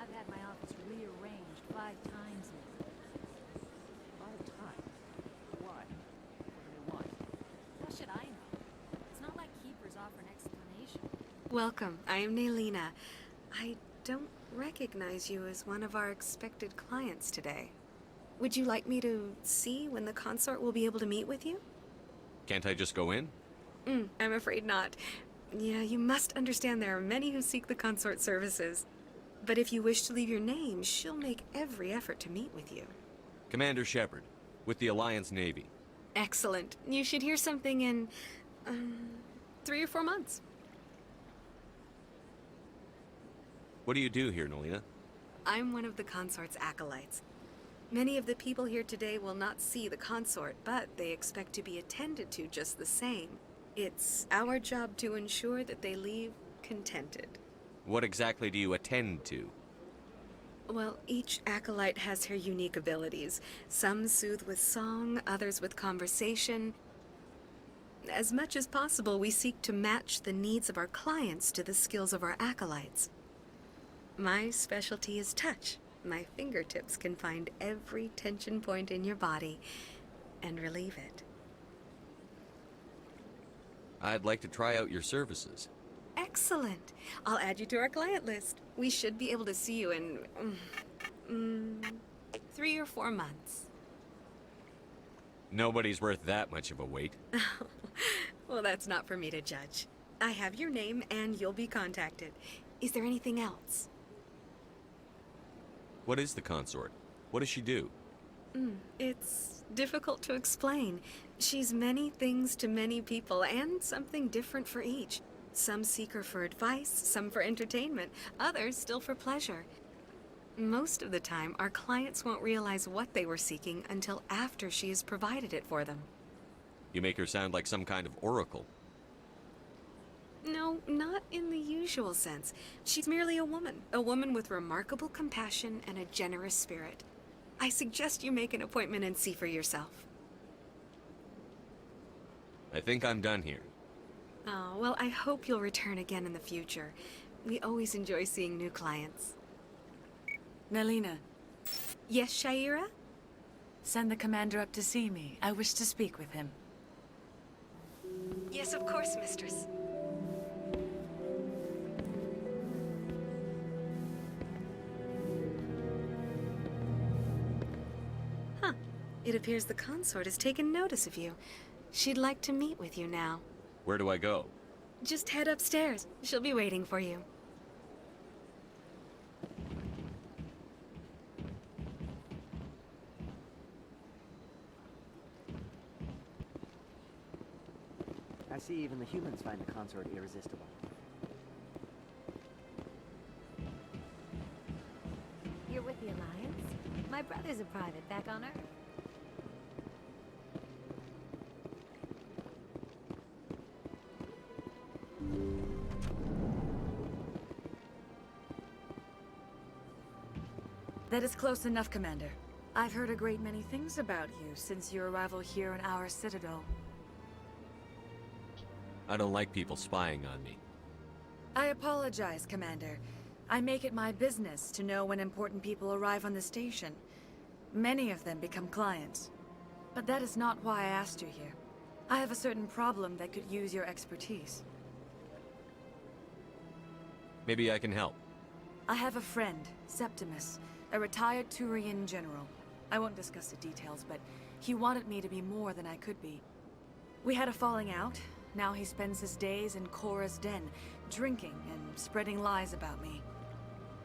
I've had my office rearranged 5 times now. 5 times? Why? What do they want? How should I know? It's not like keepers offer an explanation. Welcome. I am Naylina. I don't recognize you as one of our expected clients today. Would you like me to see when the consort will be able to meet with you? Can't I just go in? I'm afraid not. Yeah, you must understand there are many who seek the consort services. But if you wish to leave your name, she'll make every effort to meet with you. Commander Shepard, with the Alliance Navy. Excellent. You should hear something in 3 or 4 months. What do you do here, Nolina? I'm one of the consort's acolytes. Many of the people here today will not see the consort, but they expect to be attended to just the same. It's our job to ensure that they leave contented. What exactly do you attend to? Well, each acolyte has her unique abilities. Some soothe with song, others with conversation. As much as possible, we seek to match the needs of our clients to the skills of our acolytes. My specialty is touch. My fingertips can find every tension point in your body and relieve it. I'd like to try out your services. Excellent. I'll add you to our client list. We should be able to see you in 3 or 4 months. Nobody's worth that much of a wait. Well, that's not for me to judge. I have your name and you'll be contacted. Is there anything else? What is the consort? What does she do? It's difficult to explain. She's many things to many people and something different for each. Some seek her for advice, some for entertainment, others still for pleasure. Most of the time, our clients won't realize what they were seeking until after she has provided it for them. You make her sound like some kind of oracle. No, not in the usual sense. She's merely a woman with remarkable compassion and a generous spirit. I suggest you make an appointment and see for yourself. I think I'm done here. Oh, well, I hope you'll return again in the future. We always enjoy seeing new clients. Naylina. Yes, Sha'ira? Send the commander up to see me. I wish to speak with him. Yes, of course, mistress. Huh. It appears the consort has taken notice of you. She'd like to meet with you now. Where do I go? Just head upstairs. She'll be waiting for you. I see even the humans find the consort irresistible. You're with the Alliance? My brother's a private back on Earth. That is close enough, Commander. I've heard a great many things about you since your arrival here in our Citadel. I don't like people spying on me. I apologize, Commander. I make it my business to know when important people arrive on the station. Many of them become clients. But that is not why I asked you here. I have a certain problem that could use your expertise. Maybe I can help. I have a friend, Septimus, a retired Turian general. I won't discuss the details, but he wanted me to be more than I could be. We had a falling out. Now he spends his days in Korra's den, drinking and spreading lies about me.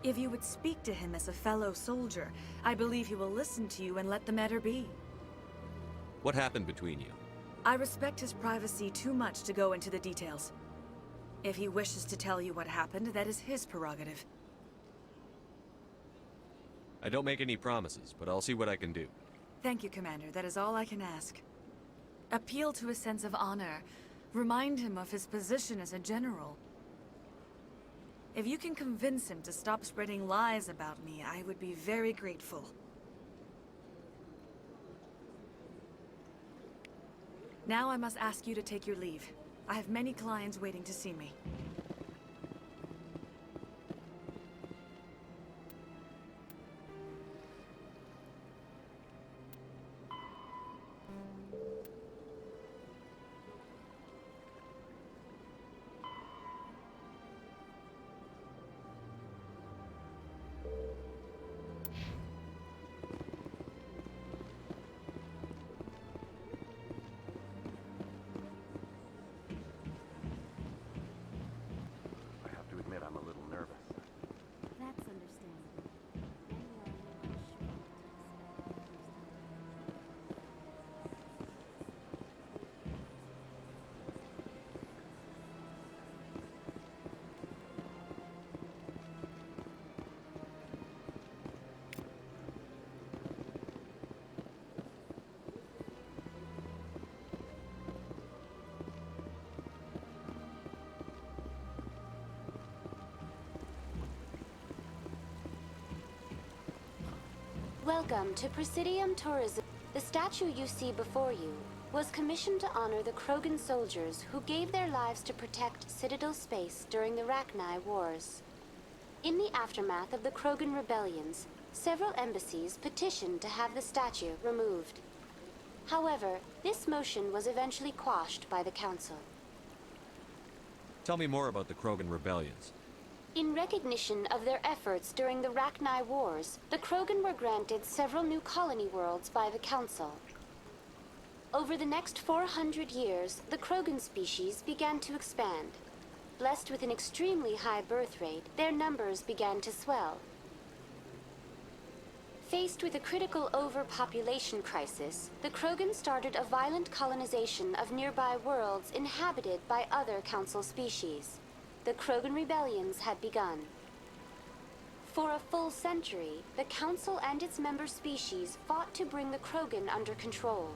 If you would speak to him as a fellow soldier, I believe he will listen to you and let the matter be. What happened between you? I respect his privacy too much to go into the details. If he wishes to tell you what happened, that is his prerogative. I don't make any promises, but I'll see what I can do. Thank you, Commander. That is all I can ask. Appeal to his sense of honor. Remind him of his position as a general. If you can convince him to stop spreading lies about me, I would be very grateful. Now I must ask you to take your leave. I have many clients waiting to see me. That's understandable. Welcome to Presidium Tourism. The statue you see before you was commissioned to honor the Krogan soldiers who gave their lives to protect Citadel space during the Rachni Wars. In the aftermath of the Krogan rebellions, several embassies petitioned to have the statue removed. However, this motion was eventually quashed by the Council. Tell me more about the Krogan rebellions. In recognition of their efforts during the Rachni Wars, the Krogan were granted several new colony worlds by the Council. Over the next 400 years, the Krogan species began to expand. Blessed with an extremely high birth rate, their numbers began to swell. Faced with a critical overpopulation crisis, the Krogan started a violent colonization of nearby worlds inhabited by other Council species. The Krogan rebellions had begun. For a full century, the Council and its member species fought to bring the Krogan under control.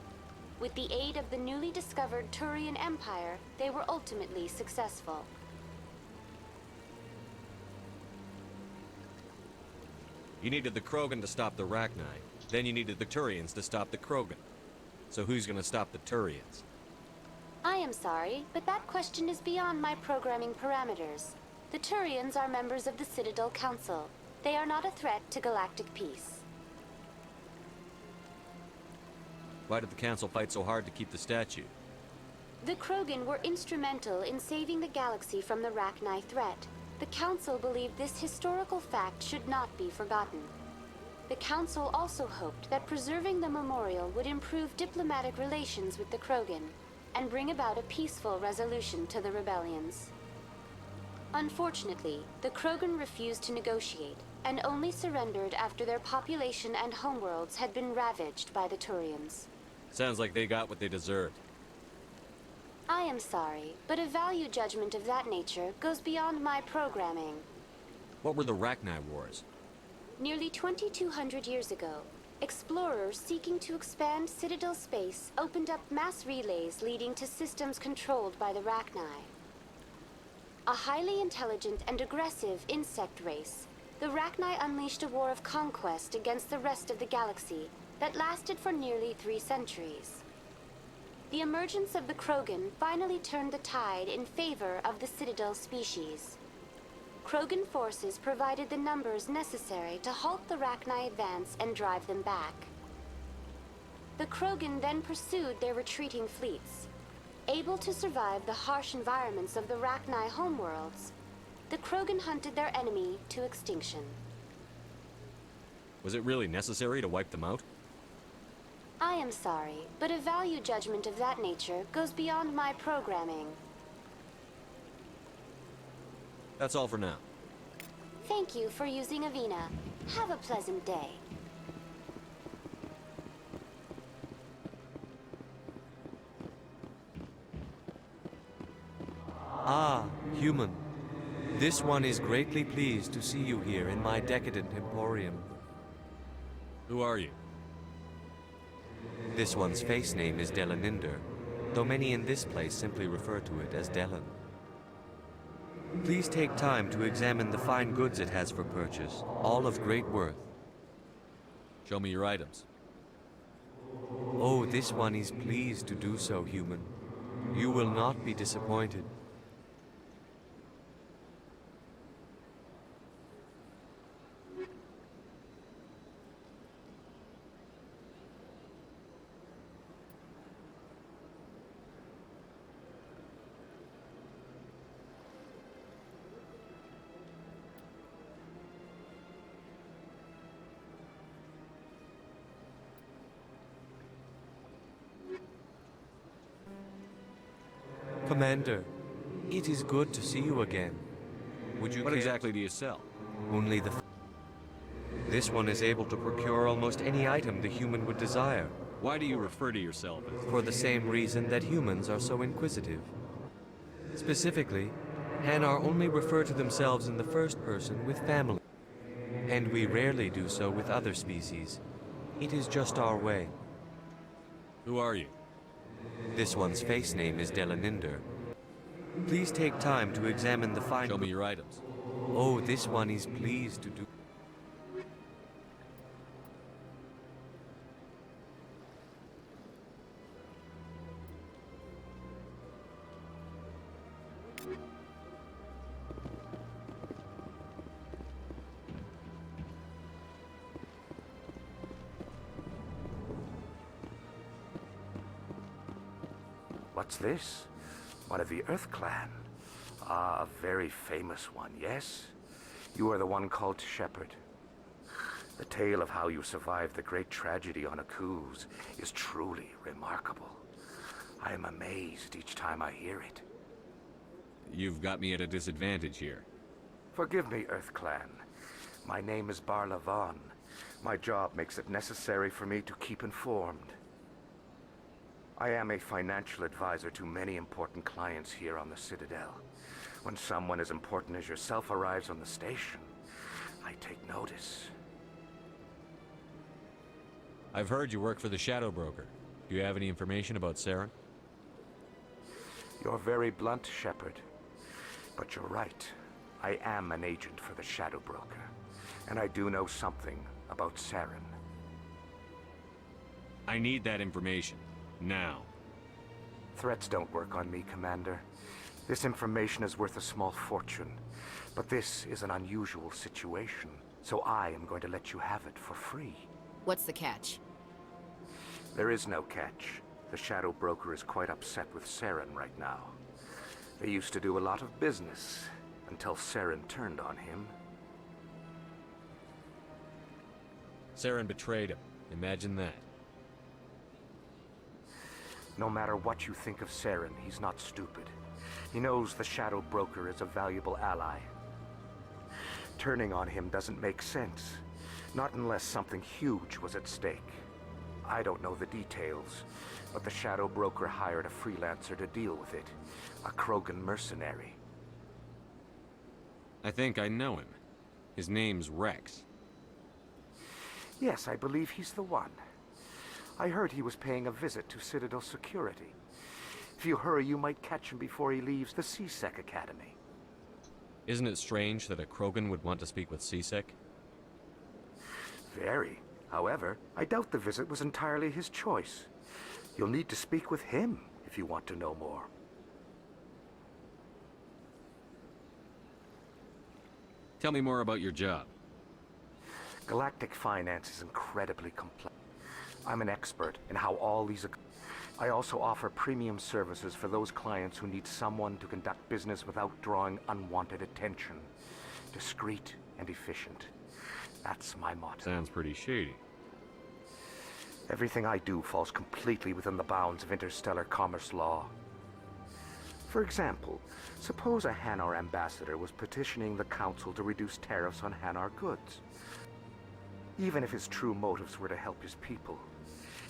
With the aid of the newly discovered Turian Empire, they were ultimately successful. You needed the Krogan to stop the Rachni. Then you needed the Turians to stop the Krogan. So who's gonna stop the Turians? I am sorry, but that question is beyond my programming parameters. The Turians are members of the Citadel Council. They are not a threat to galactic peace. Why did the Council fight so hard to keep the statue? The Krogan were instrumental in saving the galaxy from the Rachni threat. The Council believed this historical fact should not be forgotten. The Council also hoped that preserving the memorial would improve diplomatic relations with the Krogan and bring about a peaceful resolution to the rebellions. Unfortunately, the Krogan refused to negotiate and only surrendered after their population and homeworlds had been ravaged by the Turians. Sounds like they got what they deserved. I am sorry, but a value judgment of that nature goes beyond my programming. What were the Rachni Wars? Nearly 2,200 years ago, explorers seeking to expand Citadel space opened up mass relays leading to systems controlled by the Rachni. A highly intelligent and aggressive insect race, the Rachni unleashed a war of conquest against the rest of the galaxy that lasted for nearly 3 centuries. The emergence of the Krogan finally turned the tide in favor of the Citadel species. Krogan forces provided the numbers necessary to halt the Rachni advance and drive them back. The Krogan then pursued their retreating fleets. Able to survive the harsh environments of the Rachni homeworlds, the Krogan hunted their enemy to extinction. Was it really necessary to wipe them out? I am sorry, but a value judgment of that nature goes beyond my programming. That's all for now. Thank you for using Avina. Have a pleasant day. Ah, human. This one is greatly pleased to see you here in my decadent emporium. Who are you? This one's face name is Delaninder, though many in this place simply refer to it as Delan. Please take time to examine the fine goods it has for purchase, all of great worth. Show me your items. Oh, this one is pleased to do so, human. You will not be disappointed. Commander, it is good to see you again. Would you What care- exactly do you sell? Only the... This one is able to procure almost any item the human would desire. Why do you refer to yourself as... For the same reason that humans are so inquisitive. Specifically, Hanar only refer to themselves in the first person with family. And we rarely do so with other species. It is just our way. Who are you? This one's face name is Delaninder. Please take time to examine the fine... Show me your items. Oh, this one is pleased to do... What's this? One of the Earth Clan. Ah, a very famous one, yes? You are the one called Shepard. The tale of how you survived the great tragedy on Akuz is truly remarkable. I am amazed each time I hear it. You've got me at a disadvantage here. Forgive me, Earth Clan. My name is Barla Vaughn. My job makes it necessary for me to keep informed. I am a financial advisor to many important clients here on the Citadel. When someone as important as yourself arrives on the station, I take notice. I've heard you work for the Shadow Broker. Do you have any information about Saren? You're very blunt, Shepard. But you're right. I am an agent for the Shadow Broker. And I do know something about Saren. I need that information. Now. Threats don't work on me, Commander. This information is worth a small fortune. But this is an unusual situation, so I am going to let you have it for free. What's the catch? There is no catch. The Shadow Broker is quite upset with Saren right now. They used to do a lot of business, until Saren turned on him. Saren betrayed him. Imagine that. No matter what you think of Saren, he's not stupid. He knows the Shadow Broker is a valuable ally. Turning on him doesn't make sense. Not unless something huge was at stake. I don't know the details, but the Shadow Broker hired a freelancer to deal with it. A Krogan mercenary. I think I know him. His name's Rex. Yes, I believe he's the one. I heard he was paying a visit to Citadel security. If you hurry, you might catch him before he leaves the C-Sec Academy. Isn't it strange that a Krogan would want to speak with C-Sec? Very. However, I doubt the visit was entirely his choice. You'll need to speak with him if you want to know more. Tell me more about your job. Galactic finance is incredibly complex. I'm an expert in how all these... I also offer premium services for those clients who need someone to conduct business without drawing unwanted attention. Discreet and efficient. That's my motto. Sounds pretty shady. Everything I do falls completely within the bounds of interstellar commerce law. For example, suppose a Hanar ambassador was petitioning the Council to reduce tariffs on Hanar goods. Even if his true motives were to help his people,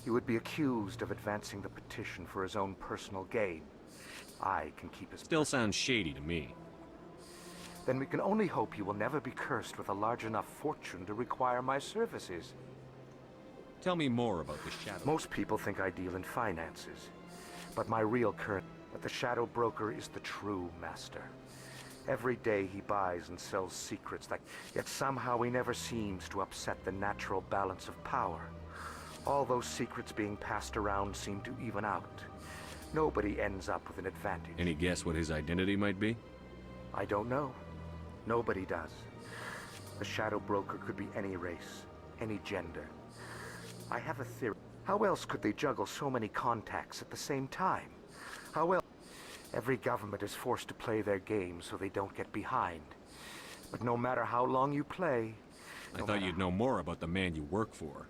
he would be accused of advancing the petition for his own personal gain. I can keep his... Still sounds shady to me. Then we can only hope you will never be cursed with a large enough fortune to require my services. Tell me more about the Shadow. Most people think I deal in finances, but my real current... But the Shadow Broker is the true master. Every day he buys and sells secrets that... Yet somehow he never seems to upset the natural balance of power. All those secrets being passed around seem to even out. Nobody ends up with an advantage. Any guess what his identity might be? I don't know. Nobody does. The Shadow Broker could be any race, any gender. I have a theory. How else could they juggle so many contacts at the same time? How else? Every government is forced to play their game so they don't get behind. But no matter how long you play... I thought you'd know more about the man you work for.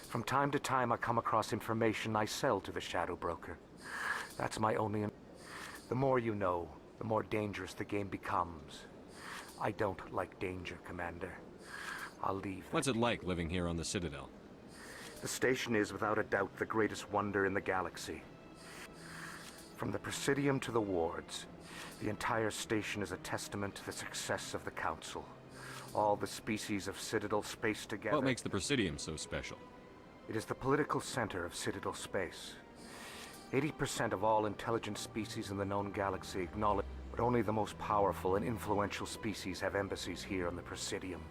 From time to time I come across information I sell to the Shadow Broker. That's my only... The more you know, the more dangerous the game becomes. I don't like danger, Commander. I'll leave. What's it like living here on the Citadel? The station is, without a doubt, the greatest wonder in the galaxy. From the Presidium to the wards, the entire station is a testament to the success of the Council. All the species of Citadel space together... What makes the Presidium so special? It is the political center of Citadel space. 80% of all intelligent species in the known galaxy acknowledge, but only the most powerful and influential species have embassies here on the Presidium.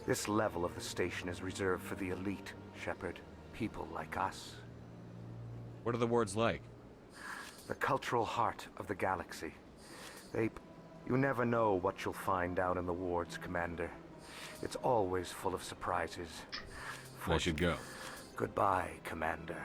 This level of the station is reserved for the elite, Shepard. People like us. What are the wards like? The cultural heart of the galaxy. You never know what you'll find down in the wards, Commander. It's always full of surprises. I should go. Goodbye, Commander.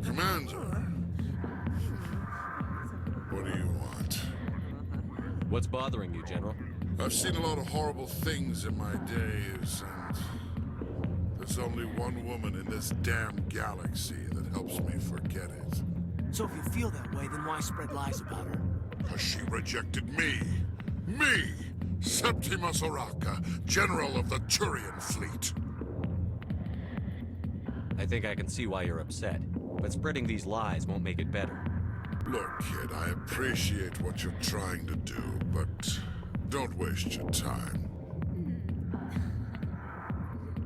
Commander, what do you want? What's bothering you, General? I've seen a lot of horrible things in my days, and there's only one woman in this damn galaxy that helps me forget it. So if you feel that way, then why spread lies about her? Because she rejected me. Me! Septimus Oraka, General of the Turian Fleet. I think I can see why you're upset, but spreading these lies won't make it better. Look, kid, I appreciate what you're trying to do, but don't waste your time.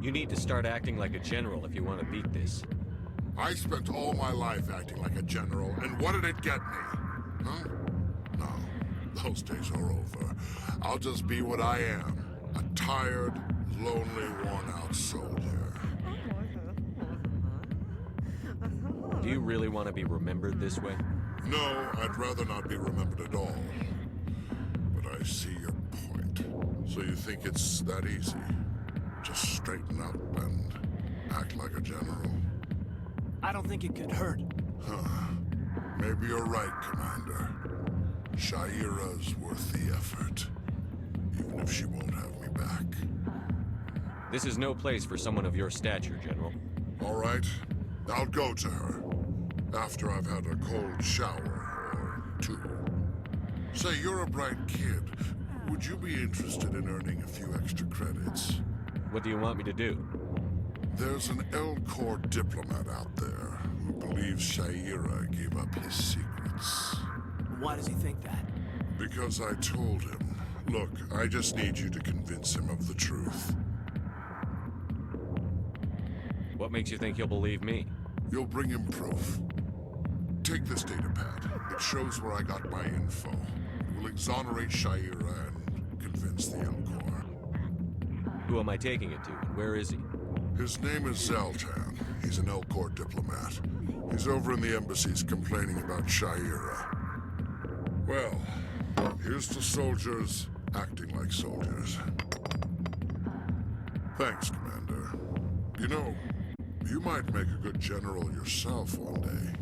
You need to start acting like a general if you want to beat this. I spent all my life acting like a general, and what did it get me? Huh? No, those days are over. I'll just be what I am. A tired, lonely, worn-out soldier. Do you really want to be remembered this way? No, I'd rather not be remembered at all. But I see your point. So you think it's that easy? Just straighten up and act like a general? I don't think it could hurt. Huh. Maybe you're right, Commander. Shaira's worth the effort. Even if she won't have me back. This is no place for someone of your stature, General. All right. I'll go to her. After I've had a cold shower or two. Say, you're a bright kid. Would you be interested in earning a few extra credits? What do you want me to do? There's an Elcor diplomat out there who believes Shaira gave up his secrets. Why does he think that? Because I told him. Look, I just need you to convince him of the truth. What makes you think he'll believe me? You'll bring him proof. Take this data pad. It shows where I got my info. It will exonerate Shaira and convince the Elcor. Who am I taking it to, and where is he? His name is Zaltan. He's an Elcor diplomat. He's over in the embassies complaining about Shaira. Well, here's to soldiers acting like soldiers. Thanks, Commander. You know, you might make a good general yourself one day.